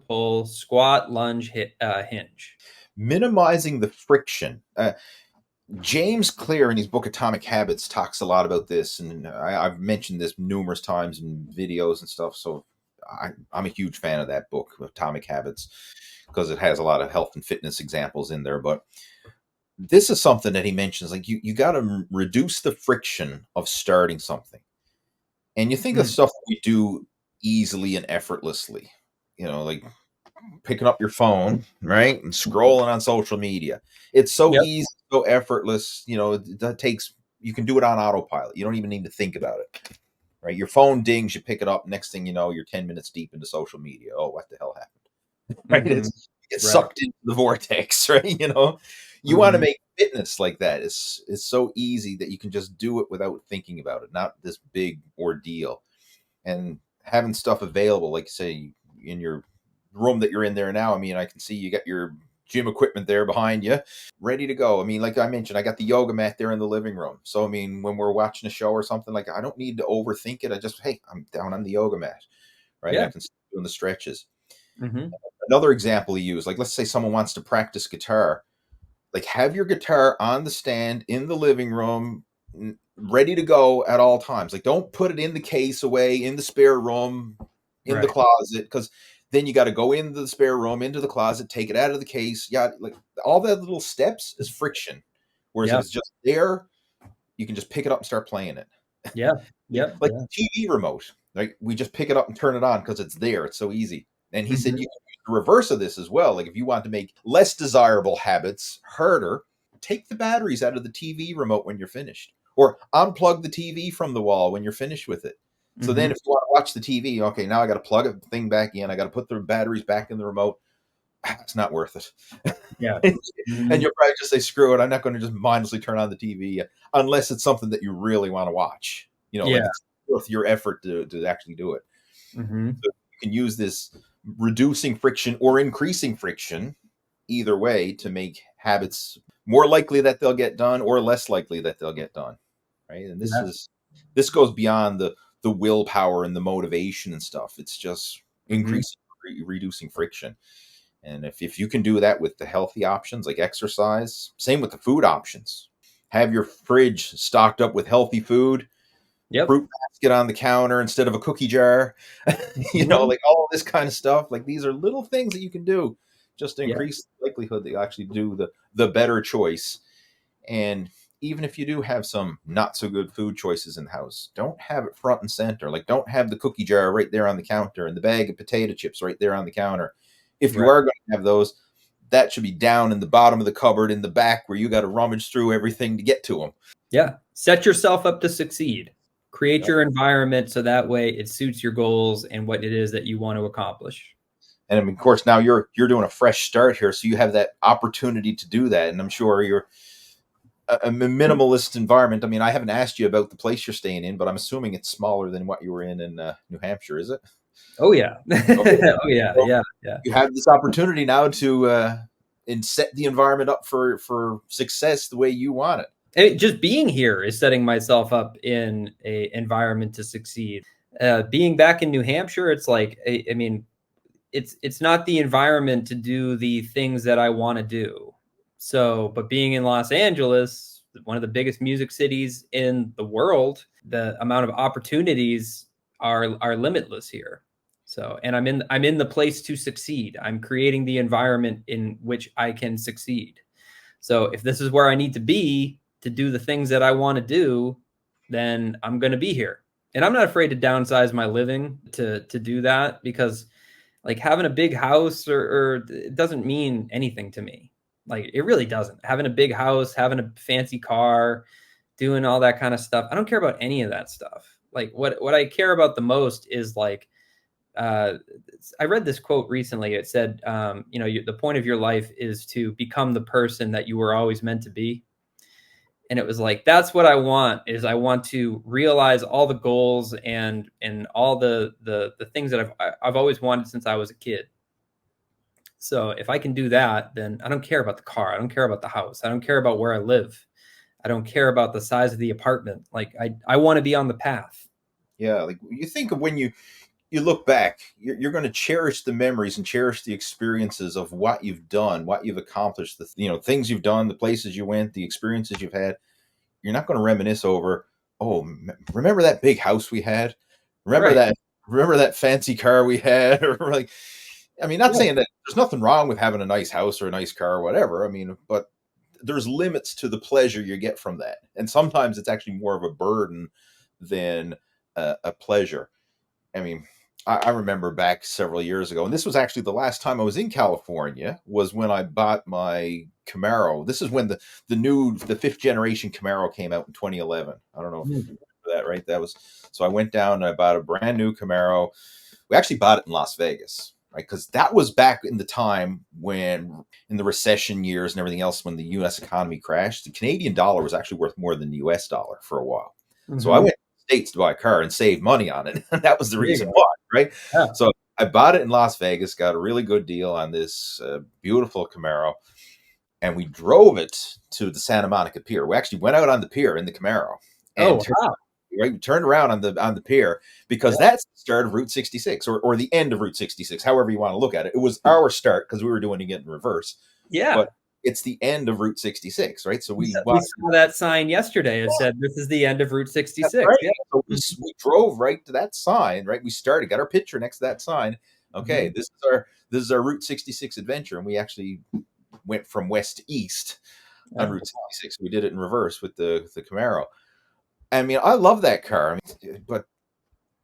Speaker 3: pull, squat, lunge, hinge.
Speaker 1: Minimizing the friction. James Clear in his book Atomic Habits talks a lot about this, and I've mentioned this numerous times in videos and stuff. So I'm a huge fan of that book, Atomic Habits, because it has a lot of health and fitness examples in there. But this is something that he mentions, like you got to reduce the friction of starting something. And you think of
Speaker 3: Mm.
Speaker 1: stuff that we do easily and effortlessly, like picking up your phone, right, and scrolling on social media. It's so
Speaker 3: Yep.
Speaker 1: easy, so effortless. That takes, you can do it on autopilot. You don't even need to think about it, right? Your phone dings, you pick it up. Next thing you know, you're 10 minutes deep into social media. Oh, what the hell happened? Right?
Speaker 3: Mhm.
Speaker 1: You get
Speaker 3: Right.
Speaker 1: sucked into the vortex, right? You want to
Speaker 3: Mhm.
Speaker 1: make fitness like that. It's so easy that you can just do it without thinking about it, not this big ordeal. And having stuff available, like say in your room that you're in there now. I mean, I can see you got your gym equipment there behind you, ready to go. I mean, like I mentioned, I got the yoga mat there in the living room. So I mean, when we're watching a show or something, like I don't need to overthink it. I just, hey, I'm down on the yoga mat, right? I
Speaker 3: Yeah.
Speaker 1: can start doing the stretches.
Speaker 3: Mhm.
Speaker 1: Another example you use, like let's say someone wants to practice guitar, like have your guitar on the stand in the living room, ready to go at all times. Like don't put it in the case away in the spare room, in the
Speaker 3: Right.
Speaker 1: closet, because then you got to go into the spare room, into the closet, take it out of the case. Yeah, like all that little steps is friction. Whereas if
Speaker 3: Yeah.
Speaker 1: it's just there, you can just pick it up and start playing it.
Speaker 3: Yeah. Yep.
Speaker 1: Like
Speaker 3: Yeah.
Speaker 1: the TV remote, like we just pick it up and turn it on because it's there. It's so easy. And he said
Speaker 3: Mhm.
Speaker 1: you can use the reverse of this as well. Like if you want to make less desirable habits harder, take the batteries out of the TV remote when you're finished, or unplug the TV from the wall when you're finished with it. So then,
Speaker 3: Mhm.
Speaker 1: if you want to watch the TV, okay, now I got to plug a thing back in. I got to put the batteries back in the remote. It's not worth it.
Speaker 3: Yeah.
Speaker 1: And
Speaker 3: Mhm.
Speaker 1: you'll probably just say, screw it. I'm not going to just mindlessly turn on the TV unless it's something that you really want to watch. Like
Speaker 3: Yeah.
Speaker 1: it's worth your effort to actually do it.
Speaker 3: Mhm.
Speaker 1: So you can use this reducing friction or increasing friction either way to make habits more likely that they'll get done or less likely that they'll get done. Right. And
Speaker 3: Yeah.
Speaker 1: this goes beyond the willpower and the motivation and stuff. It's just
Speaker 3: Mhm.
Speaker 1: increasing, reducing friction. And if you can do that with the healthy options like exercise, same with the food options. Have your fridge stocked up with healthy food,
Speaker 3: Yep.
Speaker 1: fruit basket on the counter instead of a cookie jar,
Speaker 3: Mhm.
Speaker 1: like all this kind of stuff. Like these are little things that you can do just to
Speaker 3: Yeah.
Speaker 1: increase the likelihood that you actually do the better choice. And even if you do have some not so good food choices in the house, don't have it front and center. Like don't have the cookie jar right there on the counter and the bag of potato chips right there on the counter. If you
Speaker 3: Right.
Speaker 1: are going to have those, that should be down in the bottom of the cupboard in the back where you got to rummage through everything to get to them.
Speaker 3: Yeah. Set yourself up to succeed. Create your environment so that way it suits your goals and what it is that you want to accomplish.
Speaker 1: And I mean, of course, now you're doing a fresh start here, so you have that opportunity to do that. And I'm sure you're a minimalist environment. I mean, I haven't asked you about the place you're staying in, but I'm assuming it's smaller than what you were in New Hampshire, is it?
Speaker 3: Oh yeah.
Speaker 1: Okay.
Speaker 3: Oh yeah.
Speaker 1: Well,
Speaker 3: Yeah. Yeah.
Speaker 1: you have this opportunity now to and set the environment up for success the way you want it.
Speaker 3: Just being here is setting myself up in a environment to succeed. Being back in New Hampshire, it's like, I mean, it's not the environment to do the things that I want to do. So, but being in Los Angeles, one of the biggest music cities in the world, the amount of opportunities are limitless here. So, and I'm in the place to succeed. I'm creating the environment in which I can succeed. So, if this is where I need to be to do the things that I want to do, then I'm going to be here. And I'm not afraid to downsize my living to do that, because like having a big house or it doesn't mean anything to me. Like it really doesn't. Having a big house, having a fancy car, doing all that kind of stuff. I don't care about any of that stuff. Like what I care about the most is like, uh, I read this quote recently. It said, the point of your life is to become the person that you were always meant to be. And it was like, that's what I want, is I want to realize all the goals and all the things that I've always wanted since I was a kid. So if I can do that, then I don't care about the car. I don't care about the house. I don't care about where I live. I don't care about the size of the apartment. Like I want to be on the path.
Speaker 1: Yeah, like you think of when you look back, you're going to cherish the memories and cherish the experiences of what you've done, what you've accomplished, the things you've done, the places you went, the experiences you've had. You're not going to reminisce over, oh, remember that big house we had? Remember
Speaker 3: Right.
Speaker 1: that fancy car we had? Or like, I mean, not
Speaker 3: Yeah.
Speaker 1: saying that there's nothing wrong with having a nice house or a nice car or whatever. I mean, but there's limits to the pleasure you get from that. And sometimes it's actually more of a burden than a pleasure. I mean, I remember back several years ago, and this was actually the last time I was in California, was when I bought my Camaro. This is when the fifth generation Camaro came out in 2011. I don't know if you remember that, right? That was, so I went down and I bought a brand new Camaro. We actually bought it in Las Vegas, right? Because that was back in the time when, in the recession years and everything else, when the U.S. economy crashed, the Canadian dollar was actually worth more than the U.S. dollar for a while. So I
Speaker 3: Mm-hmm.
Speaker 1: went to the States to buy a car and save money on it. And that was the
Speaker 3: There you
Speaker 1: reason
Speaker 3: go.
Speaker 1: why, right?
Speaker 3: Yeah.
Speaker 1: So I bought it in Las Vegas, got a really good deal on this beautiful Camaro, and we drove it to the Santa Monica Pier. We actually went out on the pier in the Camaro and
Speaker 3: Oh, wow.
Speaker 1: we turned around on the pier, because that's the start of Route 66, or the end of Route 66, however you want to look at it. It was our start because we were doing it in reverse,
Speaker 3: Yeah.
Speaker 1: but it's the end of Route 66, right? So we
Speaker 3: We
Speaker 1: bought.
Speaker 3: saw that sign yesterday. It said, "This is the end of Route
Speaker 1: That's
Speaker 3: 66."
Speaker 1: right.
Speaker 3: Yeah.
Speaker 1: So we drove right to that sign, right? We started, got our picture next to that sign. Okay,
Speaker 3: Mm-hmm.
Speaker 1: this is our Route 66 adventure, and we actually went from west to east on
Speaker 3: Yeah.
Speaker 1: Route 66. We did it in reverse with the Camaro. I mean, I love that car. I mean, but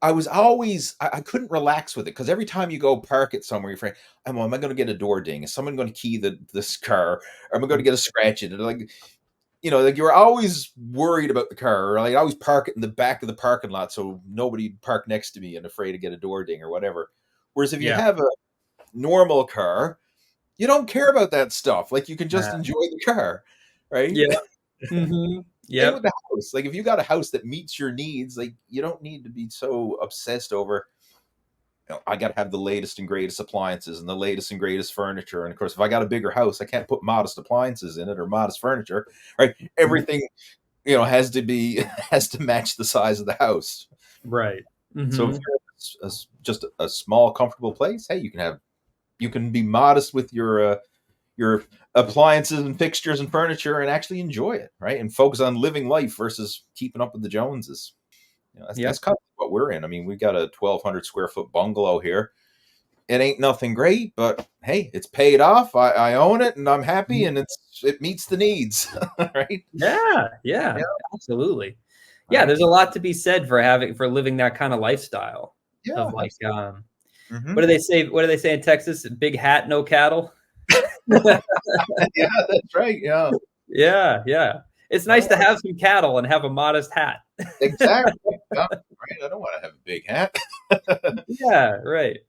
Speaker 1: I was always I couldn't relax with it, because every time you go park it somewhere, you're afraid, am I going to get a door ding? Is someone going to key this car? Or am I going to get a scratch in it? Like, like you're always worried about the car, or like I always park it in the back of the parking lot so nobody park next to me and afraid to get a door ding or whatever. Whereas if you
Speaker 3: Yeah.
Speaker 1: have a normal car, you don't care about that stuff. Like you can just
Speaker 3: Yeah.
Speaker 1: enjoy the car, right?
Speaker 3: Yeah. Mm-hmm.
Speaker 1: Same with
Speaker 3: Yep.
Speaker 1: the house. Like if you got a house that meets your needs, like you don't need to be so obsessed over, I got to have the latest and greatest appliances and the latest and greatest furniture. And of course, if I got a bigger house, I can't put modest appliances in it or modest furniture, right? Everything has to be has to match the size of the house.
Speaker 3: Right.
Speaker 1: So if
Speaker 3: Mm-hmm.
Speaker 1: you're just a small, comfortable place, hey, you can be modest with your appliances and fixtures and furniture and actually enjoy it, right? And focus on living life versus keeping up with the Joneses. That's
Speaker 3: Yep.
Speaker 1: kind of what we're in. I mean, we got a 1,200 square foot bungalow here. It ain't nothing great, but hey, it's paid off. I own it, and I'm happy, and it meets the needs, right?
Speaker 3: Yeah.
Speaker 1: Yeah,
Speaker 3: Yeah. Absolutely. Yeah.
Speaker 1: right.
Speaker 3: There's a lot to be said for living that kind of lifestyle
Speaker 1: Yeah,
Speaker 3: of like, what
Speaker 1: hmm
Speaker 3: do they say? What do they say in Texas? Big hat, no cattle.
Speaker 1: yeah, that's right. Yeah.
Speaker 3: Yeah. Yeah. It's nice to
Speaker 1: No,
Speaker 3: have some cattle and have a modest hat.
Speaker 1: exactly. Yeah, right. I don't want to have a big hat.
Speaker 3: Yeah. Right.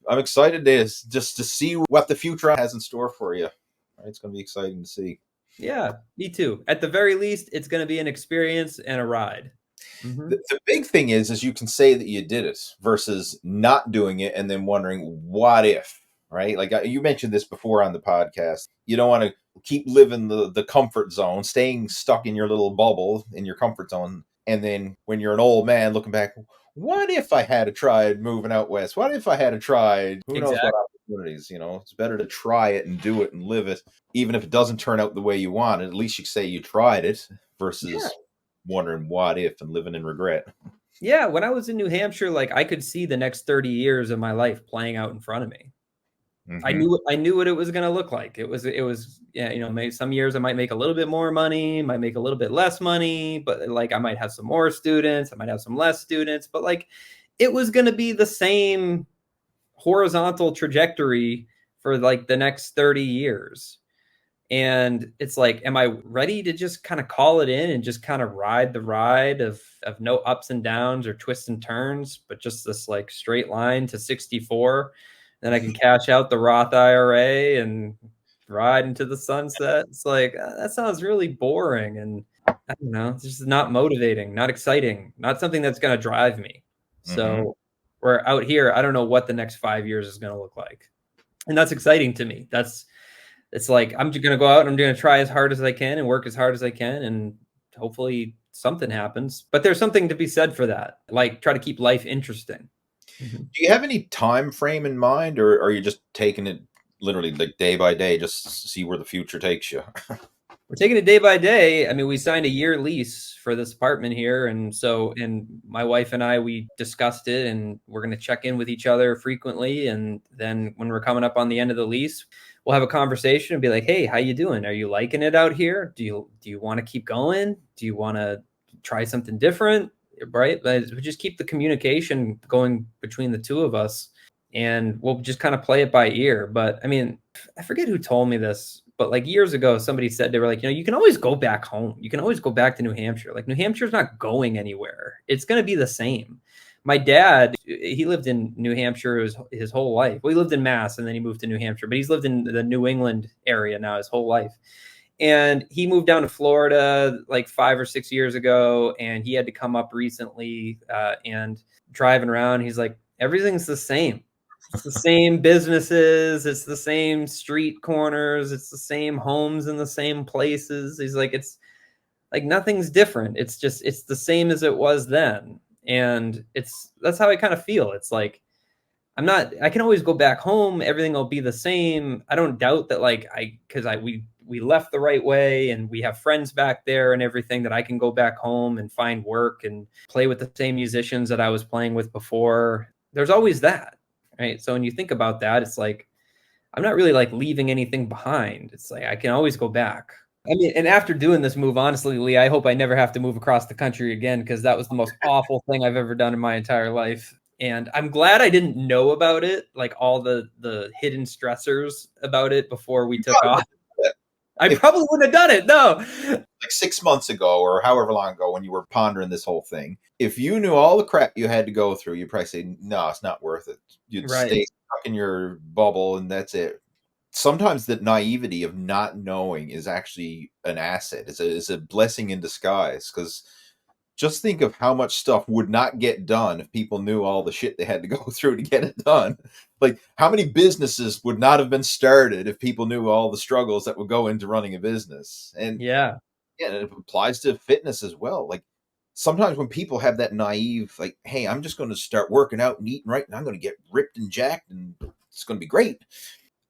Speaker 1: I'm excited to see what the future has in store for you. Right, it's going to be exciting to see.
Speaker 3: Yeah, me too. At the very least, it's going to be an experience and a ride. Hmm.
Speaker 1: The big thing is you can say that you did it versus not doing it and then wondering what if, right? Like you mentioned this before on the podcast. You don't want to keep living the comfort zone, staying stuck in your little bubble, in your comfort zone. And then when you're an old man looking back, what if I had tried moving out west? What if I had tried, who knows what opportunities, it's better to try it and do it and live it, even if it doesn't turn out the way you want. At least you say you tried it versus wondering what if and living in regret.
Speaker 3: Yeah. When I was in New Hampshire, like I could see the next 30 years of my life playing out in front of me. I knew what it was going to look like. It was, maybe some years I might make a little bit more money, might make a little bit less money, but like I might have some more students, I might have some less students, but like it was going to be the same horizontal trajectory for like the next 30 years. And it's like, am I ready to just kind of call it in and just kind of ride the ride of no ups and downs or twists and turns, but just this like straight line to 64? Then I can cash out the Roth IRA and ride into the sunset. It's like, that sounds really boring. And I don't know, it's just not motivating, not exciting, not something that's going to drive me. So we're out here. I don't know what the next 5 years is going to look like. And that's exciting to me. It's like, I'm just going to go out and I'm going to try as hard as I can and work as hard as I can. And hopefully something happens. But there's something to be said for that. Like, try to keep life interesting.
Speaker 1: Do you have any time frame in mind, or are you just taking it literally like day by day, just to see where the future takes you?
Speaker 3: We're taking it day by day. I mean, we signed a year lease for this apartment here. And my wife and I, we discussed it, and we're going to check in with each other frequently. And then when we're coming up on the end of the lease, we'll have a conversation and be like, hey, how you doing? Are you liking it out here? Do you want to keep going? Do you want to try something different? Right. But we just keep the communication going between the two of us, and we'll just kind of play it by ear. But I mean, I forget who told me this, but like years ago, somebody said, they were like, you can always go back home. You can always go back to New Hampshire. Like New Hampshire's not going anywhere. It's going to be the same. My dad, he lived in New Hampshire his whole life. Well, he lived in Mass and then he moved to New Hampshire, but he's lived in the New England area now his whole life. And he moved down to Florida like 5 or 6 years ago, and he had to come up recently and driving around. He's like, everything's the same. It's the same businesses. It's the same street corners. It's the same homes in the same places. He's like, it's like nothing's different. It's the same as it was then. And that's how I kind of feel. It's like, I can always go back home. Everything will be the same. I don't doubt that we left the right way and we have friends back there and everything, that I can go back home and find work and play with the same musicians that I was playing with before. There's always that, right? So when you think about that, it's like, I'm not really like leaving anything behind. It's like, I can always go back. I mean, and after doing this move, honestly, Lee, I hope I never have to move across the country again, because that was the most awful thing I've ever done in my entire life. And I'm glad I didn't know about it, like all the hidden stressors about it before we took off. I probably wouldn't have done it. No.
Speaker 1: Like 6 months ago or however long ago, when you were pondering this whole thing, if you knew all the crap you had to go through, you'd probably say, no, it's not worth it. You'd stay stuck in your bubble and that's it. Sometimes the naivety of not knowing is actually an asset. It's a blessing in disguise, because just think of how much stuff would not get done if people knew all the shit they had to go through to get it done. Like, how many businesses would not have been started if people knew all the struggles that would go into running a business? And it applies to fitness as well. Like, sometimes when people have that naive, like, hey, I'm just going to start working out and eating right, and I'm going to get ripped and jacked, and it's going to be great.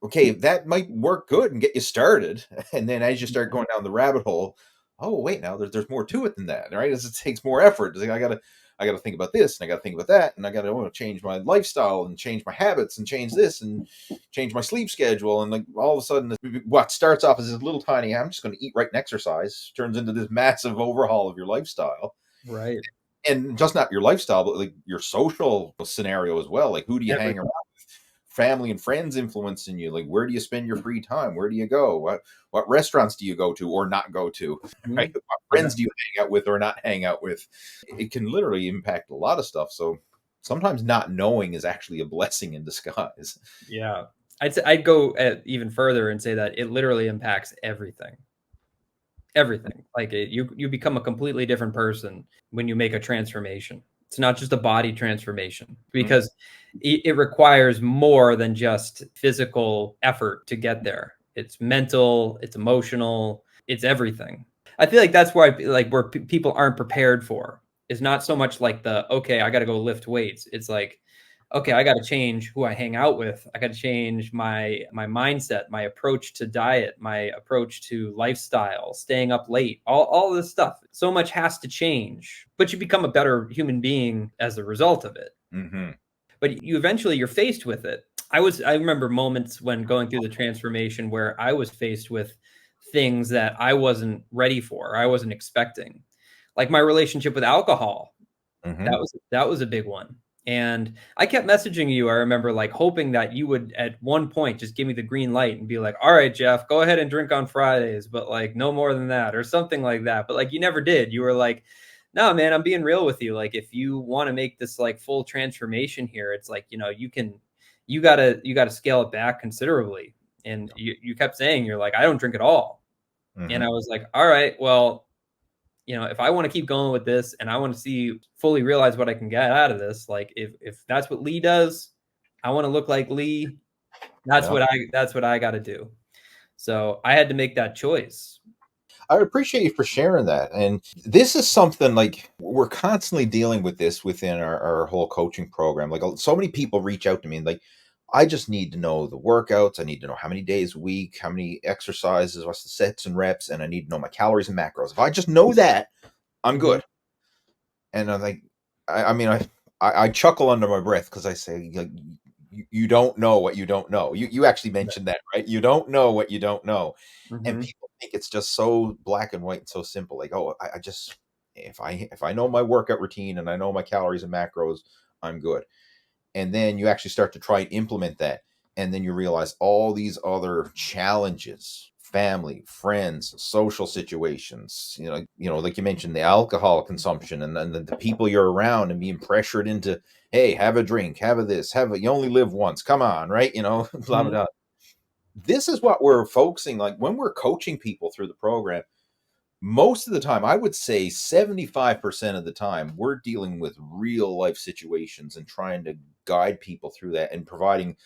Speaker 1: Okay, that might work good and get you started. And then as you start going down the rabbit hole, oh wait, now there's more to it than that, right? It takes more effort. It's like, I gotta think about this, and I gotta think about that, and I gotta change my lifestyle and change my habits and change this and change my sleep schedule. And like all of a sudden, what starts off as this little tiny, I'm just going to eat right and exercise, turns into this massive overhaul of your lifestyle.
Speaker 3: Right.
Speaker 1: And just not your lifestyle, but like your social scenario as well. Like, who do you hang around with? Family and friends influencing you. Like, where do you spend your free time? Where do you go? What restaurants do you go to or not go to? Right? What friends do you hang out with or not hang out with? It can literally impact a lot of stuff. So sometimes not knowing is actually a blessing in disguise.
Speaker 3: Yeah. I'd go even further and say that it literally impacts everything. Everything. Like you become a completely different person when you make a transformation. It's not just a body transformation, because it requires more than just physical effort to get there. It's mental, it's emotional, it's everything. I feel like that's where where people aren't prepared for is not so much like okay, I got to go lift weights. It's like, okay, I got to change who I hang out with. I got to change my mindset, my approach to diet, my approach to lifestyle, staying up late, all this stuff. So much has to change, but you become a better human being as a result of it.
Speaker 1: Mm-hmm.
Speaker 3: But you're faced with it. I remember moments when going through the transformation where I was faced with things that I wasn't ready for, I wasn't expecting. Like my relationship with alcohol.
Speaker 1: Mm-hmm.
Speaker 3: That was a big one. And I kept messaging you. I remember like hoping that you would at one point just give me the green light and be like, all right, Jeff, go ahead and drink on Fridays, but like no more than that or something like that. But like you never did. You were like, no, man, I'm being real with you. Like if you want to make this like full transformation here, it's like, you gotta scale it back considerably. And you kept saying, you're like, I don't drink at all.
Speaker 1: Mm-hmm.
Speaker 3: And I was like, all right, well, if I want to keep going with this and I want to fully realize what I can get out of this, like if that's what Lee does, I want to look like Lee. That's what I got to do. So I had to make that choice.
Speaker 1: I appreciate you for sharing that. And this is something like we're constantly dealing with this within our whole coaching program. Like so many people reach out to me and like, I just need to know the workouts. I need to know how many days a week, how many exercises, what's the sets and reps, and I need to know my calories and macros. If I just know that, I'm good. And I'm like, I chuckle under my breath because I say, like, you don't know what you don't know. You actually mentioned that, right? You don't know what you don't know. And people think it's just so black and white and so simple. Like, oh, I just, if I know my workout routine and I know my calories and macros, I'm good. And then you actually start to try and implement that. And then you realize all these other challenges, family, friends, social situations, like you mentioned, the alcohol consumption and then the people you're around and being pressured into, hey, have a drink, have a this, you only live once. Come on, right? Blah, blah, blah. This is what we're focusing, like when we're coaching people through the program, most of the time, I would say 75% of the time, we're dealing with real life situations and trying to guide people through that and providing,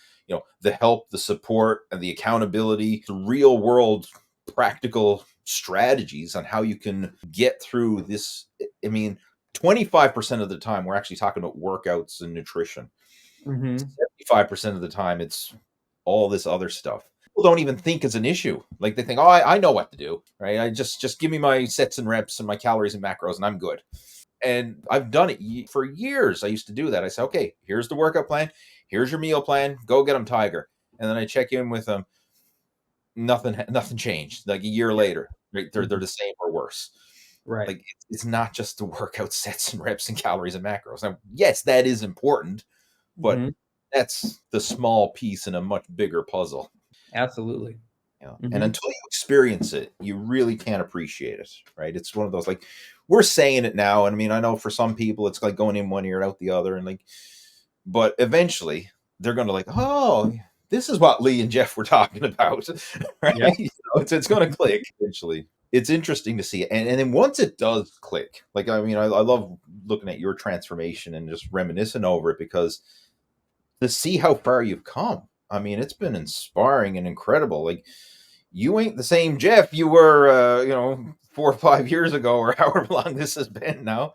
Speaker 1: the help, the support, and the accountability, the real world practical strategies on how you can get through this. I mean, 25% of the time, we're actually talking about workouts and nutrition. 75% of the time, it's all this other stuff. People don't even think it's an issue. Like they think, oh, I know what to do, right? I just give me my sets and reps and my calories and macros and I'm good. And I've done it for years. I used to do that. I say, okay, here's the workout plan. Here's your meal plan. Go get them, Tiger. And then I check in with them. Nothing changed. Like a year later, right? They're the same or worse.
Speaker 3: Right.
Speaker 1: Like it's not just the workout sets and reps and calories and macros. Now, yes, that is important, but that's the small piece in a much bigger puzzle.
Speaker 3: Absolutely.
Speaker 1: And until you experience it, you really can't appreciate it, right? It's one of those, like, we're saying it now, and I mean, I know for some people it's like going in one ear and out the other, and like, but eventually they're going to like, oh, this is what Lee and Jeff were talking about, right?
Speaker 3: Yeah.
Speaker 1: It's going to click eventually. It's interesting to see it. And then once it does click, like, I mean, I love looking at your transformation and just reminiscing over it because to see how far you've come, I mean, it's been inspiring and incredible. Like, you ain't the same Jeff you were, 4 or 5 years ago, or however long this has been now.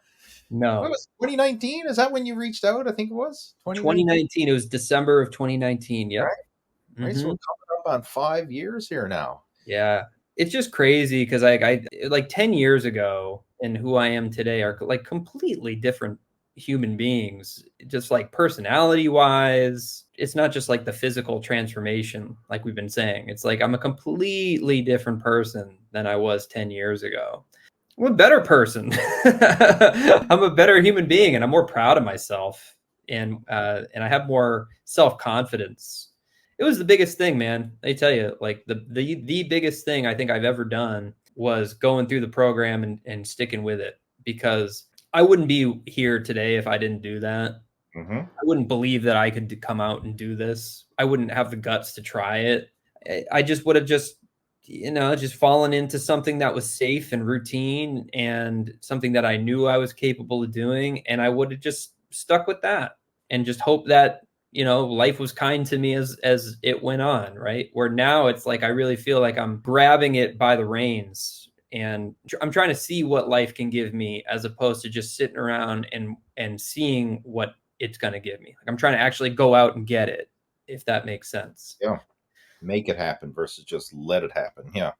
Speaker 3: No.
Speaker 1: What was 2019? Is that when you reached out? I think it was
Speaker 3: 2019. It was December of 2019. Yep.
Speaker 1: Right. So we're coming up on 5 years here now.
Speaker 3: Yeah. It's just crazy because I like 10 years ago and who I am today are like completely different human beings, just like personality wise. It's not just like the physical transformation, like we've been saying. It's like I'm a completely different person than I was 10 years ago. I'm a better person. I'm a better human being, and I'm more proud of myself, and I have more self-confidence. It was the biggest thing, man. I tell you, like the biggest thing I think I've ever done was going through the program and sticking with it, because I wouldn't be here today if I didn't do that. I wouldn't believe that I could come out and do this. I wouldn't have the guts to try it. I just would have just fallen into something that was safe and routine and something that I knew I was capable of doing. And I would have just stuck with that and just hope that life was kind to me as it went on, right? Where now it's like I really feel like I'm grabbing it by the reins and I'm trying to see what life can give me as opposed to just sitting around and seeing what it's going to give me. Like I'm trying to actually go out and get it, if that makes sense.
Speaker 1: Yeah. Make it happen versus just let it happen. Yeah.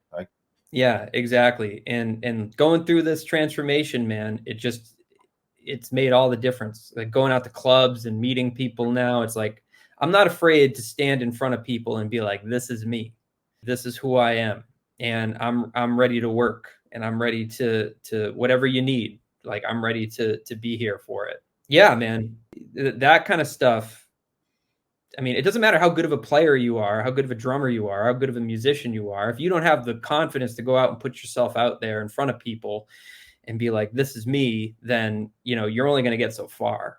Speaker 3: Yeah, exactly. And going through this transformation, man, it's made all the difference. Like going out to clubs and meeting people now, it's like I'm not afraid to stand in front of people and be like, this is me. This is who I am. And I'm ready to work and I'm ready to whatever you need. Like I'm ready to be here for it. Yeah, man. That kind of stuff. I mean, it doesn't matter how good of a player you are, how good of a drummer you are, how good of a musician you are. If you don't have the confidence to go out and put yourself out there in front of people and be like, this is me, then, you're only going to get so far.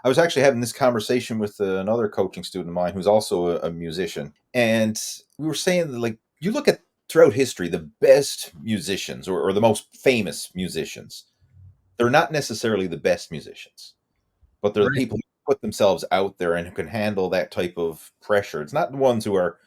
Speaker 1: I was actually having this conversation with another coaching student of mine who's also a musician. And we were saying that, like, you look at throughout history, the best musicians or the most famous musicians, they're not necessarily the best musicians, but they're the
Speaker 3: Right.
Speaker 1: people who put themselves out there and who can handle that type of pressure. It's not the ones who are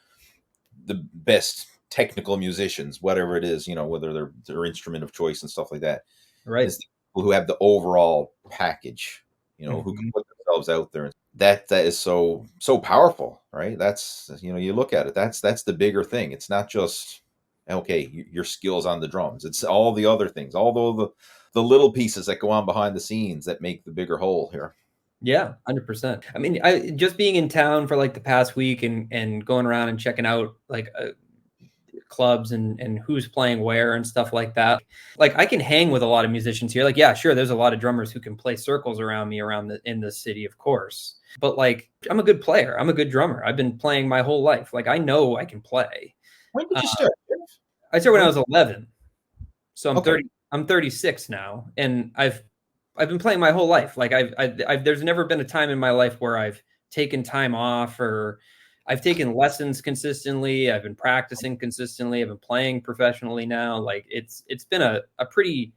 Speaker 1: the best technical musicians, whatever it is, whether they're their instrument of choice and stuff like that.
Speaker 3: Right.
Speaker 1: It's the people who have the overall package, who can
Speaker 3: Mm-hmm.
Speaker 1: put themselves out there. That is so powerful, right? That's you look at it. That's the bigger thing. It's not just okay, your skills on the drums. It's all the other things, all the little pieces that go on behind the scenes that make the bigger whole here.
Speaker 3: Yeah, 100%. I mean, I just being in town for like the past week and going around and checking out like clubs and who's playing where and stuff like that. Like I can hang with a lot of musicians here. Like, yeah, sure, there's a lot of drummers who can play circles around me in the city, of course. But like I'm a good player. I'm a good drummer. I've been playing my whole life. Like I know I can play.
Speaker 1: When did you start?
Speaker 3: I started when I was 11. So I'm
Speaker 1: Okay.
Speaker 3: 30. I'm 36 now, and I've been playing my whole life. Like there's never been a time in my life where I've taken time off or I've taken lessons consistently. I've been practicing consistently. I've been playing professionally now. Like it's been a pretty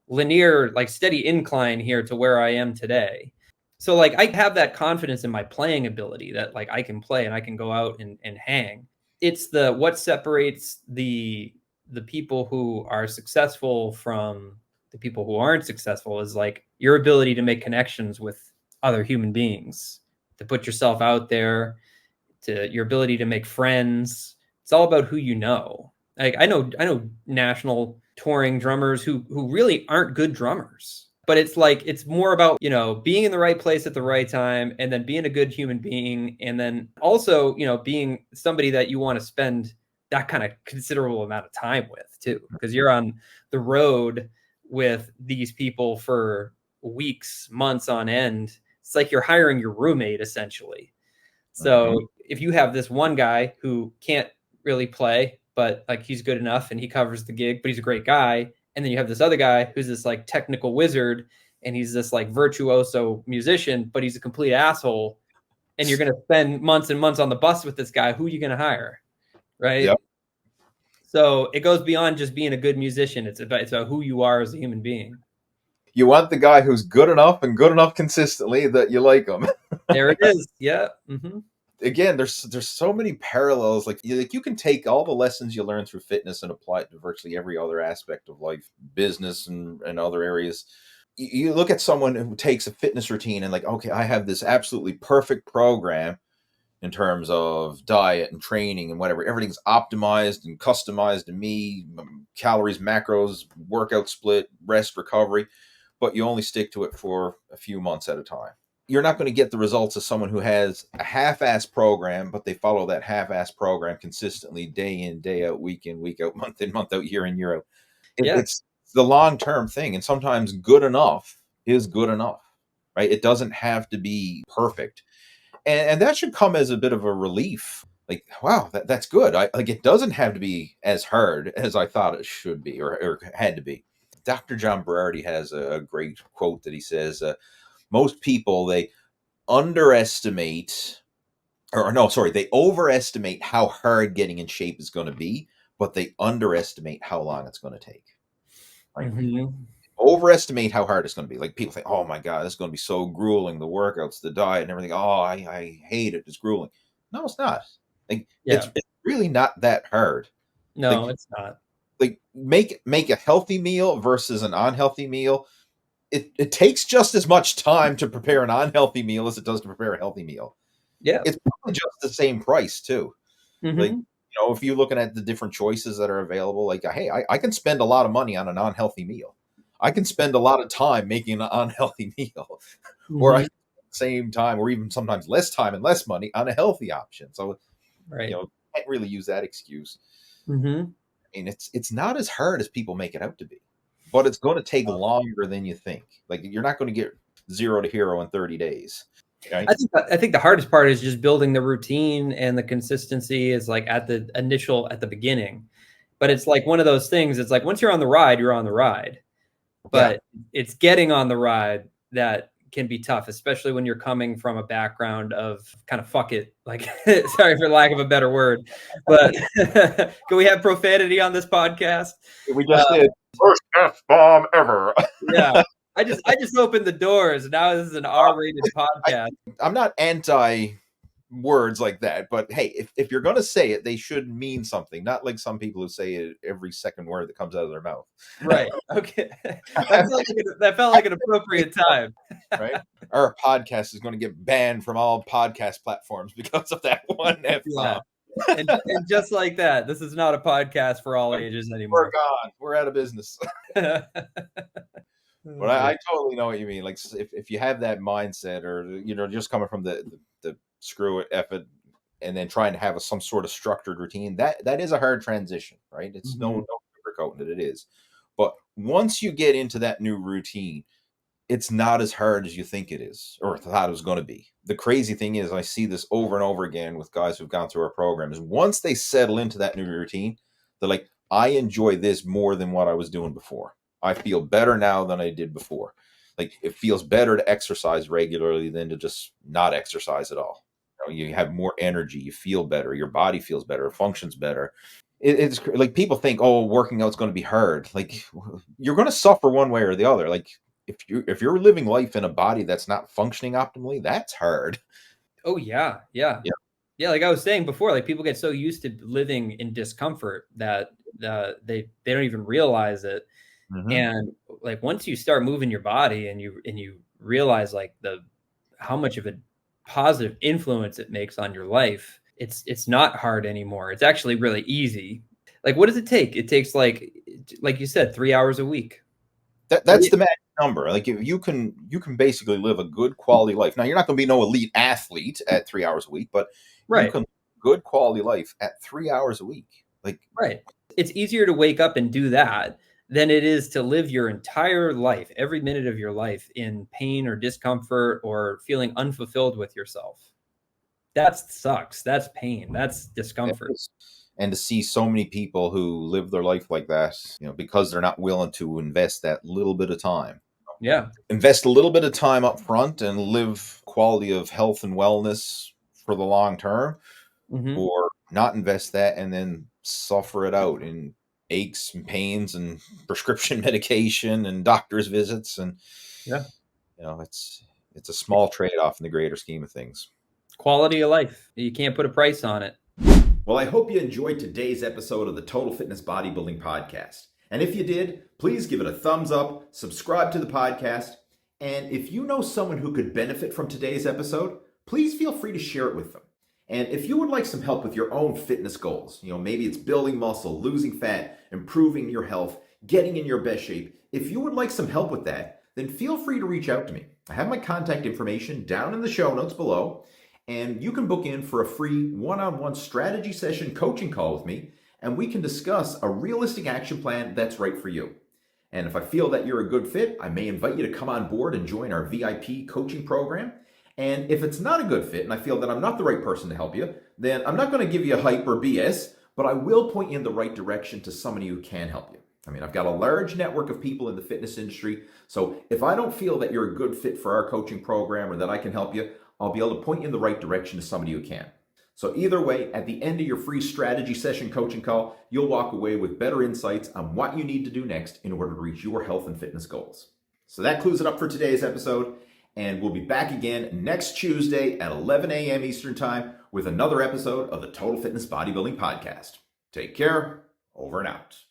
Speaker 3: linear, like steady incline here to where I am today. So like I have that confidence in my playing ability that like I can play and I can go out and hang. It's what separates the people who are successful from the people who aren't successful is like your ability to make connections with other human beings, to put yourself out there, to your ability to make friends. It's all about who you know. Like I know national touring drummers who really aren't good drummers. But it's like it's more about, being in the right place at the right time and then being a good human being and then also, being somebody that you want to spend that kind of considerable amount of time with too, because you're on the road with these people for weeks, months on end. It's like you're hiring your roommate essentially.
Speaker 1: Mhm.
Speaker 3: So if you have this one guy who can't really play, but like he's good enough and he covers the gig, but he's a great guy, and then you have this other guy who's this like technical wizard and he's this like virtuoso musician, but he's a complete asshole, and you're going to spend months and months on the bus with this guy, who are you going to hire? Right?
Speaker 1: Yep.
Speaker 3: So it goes beyond just being a good musician. It's about who you are as a human being.
Speaker 1: You want the guy who's good enough and good enough consistently that you like him.
Speaker 3: There it is. Yeah. Mm-hmm.
Speaker 1: Again, there's so many parallels. Like you can take all the lessons you learn through fitness and apply it to virtually every other aspect of life, business and other areas. You look at someone who takes a fitness routine and like, okay, I have this absolutely perfect program in terms of diet and training and whatever. Everything's optimized and customized to me, calories, macros, workout split, rest, recovery, but you only stick to it for a few months at a time. You're not going to get the results of someone who has a half-ass program, but they follow that half-ass program consistently day in, day out, week in, week out, month in, month out, year in, year out.
Speaker 3: Yeah.
Speaker 1: It's the long-term thing. And sometimes good enough is good enough, right? It doesn't have to be perfect. And that should come as a bit of a relief. Like, wow, that's good. Like it doesn't have to be as hard as I thought it should be or had to be. Dr. John Berardi has a great quote that he says, most people, they underestimate, or no, sorry, they overestimate how hard getting in shape is going to be, but they underestimate how long it's going to take. Right?
Speaker 3: Mm-hmm.
Speaker 1: overestimate how hard it's going to be. Like people think, oh my God, this is going to be so grueling. The workouts, the diet, and everything. Oh, I hate it. It's grueling. No, it's not. Like
Speaker 3: Yeah.
Speaker 1: it's really not that hard.
Speaker 3: No,
Speaker 1: Like
Speaker 3: it's not.
Speaker 1: like make a healthy meal versus an unhealthy meal. It takes just as much time to prepare an unhealthy meal as it does to prepare a healthy meal.
Speaker 3: Yeah.
Speaker 1: It's probably just the same price too. Like,
Speaker 3: Mm-hmm.
Speaker 1: if you're looking at the different choices that are available, like, hey, I can spend a lot of money on an unhealthy meal. I can spend a lot of time making an unhealthy meal, or I
Speaker 3: Mm-hmm.
Speaker 1: can spend the same time, or even sometimes less time and less money on a healthy option. So,
Speaker 3: Right.
Speaker 1: can't really use that excuse.
Speaker 3: Mm-hmm.
Speaker 1: I mean, it's not as hard as people make it out to be, but it's going to take longer than you think. Like, you're not going to get 0 to hero in 30 days. Right?
Speaker 3: I think the hardest part is just building the routine, and the consistency is like at the beginning. But it's like one of those things. It's like once you're on the ride, you're on the ride.
Speaker 1: Yeah.
Speaker 3: But it's getting on the ride that can be tough, especially when you're coming from a background of kind of fuck it. Like, sorry for lack of a better word, but can we have profanity on this podcast?
Speaker 1: We just did first F-bomb ever.
Speaker 3: Yeah. I just opened the doors. Now this is an R-rated podcast.
Speaker 1: I'm not anti words like that, but hey, if you're going to say it, they should mean something, not like some people who say it every second word that comes out of their mouth.
Speaker 3: Right. Okay. That felt like an appropriate time.
Speaker 1: Right? Our podcast is going to get banned from all podcast platforms because of that one F-bomb.
Speaker 3: Yeah. And just like that, this is not a podcast for all ages
Speaker 1: We're
Speaker 3: anymore.
Speaker 1: gone. We're out of business. But I totally know what you mean. Like, if you have that mindset, or just coming from the screw it, F it, and then trying to have some sort of structured routine, that is a hard transition, right? It's no sugarcoating it. It is. But once you get into that new routine, it's not as hard as you think it is, or thought it was going to be. The crazy thing is, I see this over and over again with guys who've gone through our program, is once they settle into that new routine, they're like, I enjoy this more than what I was doing before. I feel better now than I did before. Like, it feels better to exercise regularly than to just not exercise at all. You have more energy, you feel better, your body feels better, it functions better. It's like, people think, oh, working out's going to be hard. Like, you're going to suffer one way or the other. Like, if you're living life in a body that's not functioning optimally, that's hard.
Speaker 3: Oh yeah. Yeah.
Speaker 1: Yeah.
Speaker 3: Yeah. Like I was saying before, like people get so used to living in discomfort that they don't even realize it.
Speaker 1: Mm-hmm.
Speaker 3: And like once you start moving your body and you realize like how much of a positive influence it makes on your life, it's not hard anymore. It's actually really easy. Like what does it take? It takes like you said, 3 hours a week.
Speaker 1: That's the magic number. Like, if you can basically live a good quality life. Now, you're not going to be no elite athlete at 3 hours a week, but
Speaker 3: Right.
Speaker 1: you can live a good quality life at 3 hours a week. Like,
Speaker 3: right. It's easier to wake up and do that than it is to live your entire life, every minute of your life, in pain or discomfort or feeling unfulfilled with yourself. That sucks. That's pain. That's discomfort.
Speaker 1: And to see so many people who live their life like that, because they're not willing to invest that little bit of time.
Speaker 3: Yeah.
Speaker 1: Invest a little bit of time up front and live quality of health and wellness for the long term, or not invest that and then suffer it out in aches and pains and prescription medication and doctor's visits. And it's a small trade-off in the greater scheme of things.
Speaker 3: Quality of life. You can't put a price on it.
Speaker 1: Well, I hope you enjoyed today's episode of the Total Fitness Bodybuilding Podcast. And if you did, please give it a thumbs up, subscribe to the podcast, and if you know someone who could benefit from today's episode, please feel free to share it with them. And if you would like some help with your own fitness goals, maybe it's building muscle, losing fat, improving your health, getting in your best shape, if you would like some help with that, then feel free to reach out to me. I have my contact information down in the show notes below, and you can book in for a free one-on-one strategy session coaching call with me, and we can discuss a realistic action plan that's right for you. And if I feel that you're a good fit, I may invite you to come on board and join our VIP coaching program. And if it's not a good fit and I feel that I'm not the right person to help you, then I'm not going to give you hype or BS, but I will point you in the right direction to somebody who can help you. I mean, I've got a large network of people in the fitness industry, so if I don't feel that you're a good fit for our coaching program or that I can help you, I'll be able to point you in the right direction to somebody who can. So either way, at the end of your free strategy session coaching call, you'll walk away with better insights on what you need to do next in order to reach your health and fitness goals. So that clues it up for today's episode, and we'll be back again next Tuesday at 11 a.m. Eastern Time with another episode of the Total Fitness Bodybuilding Podcast. Take care. Over and out.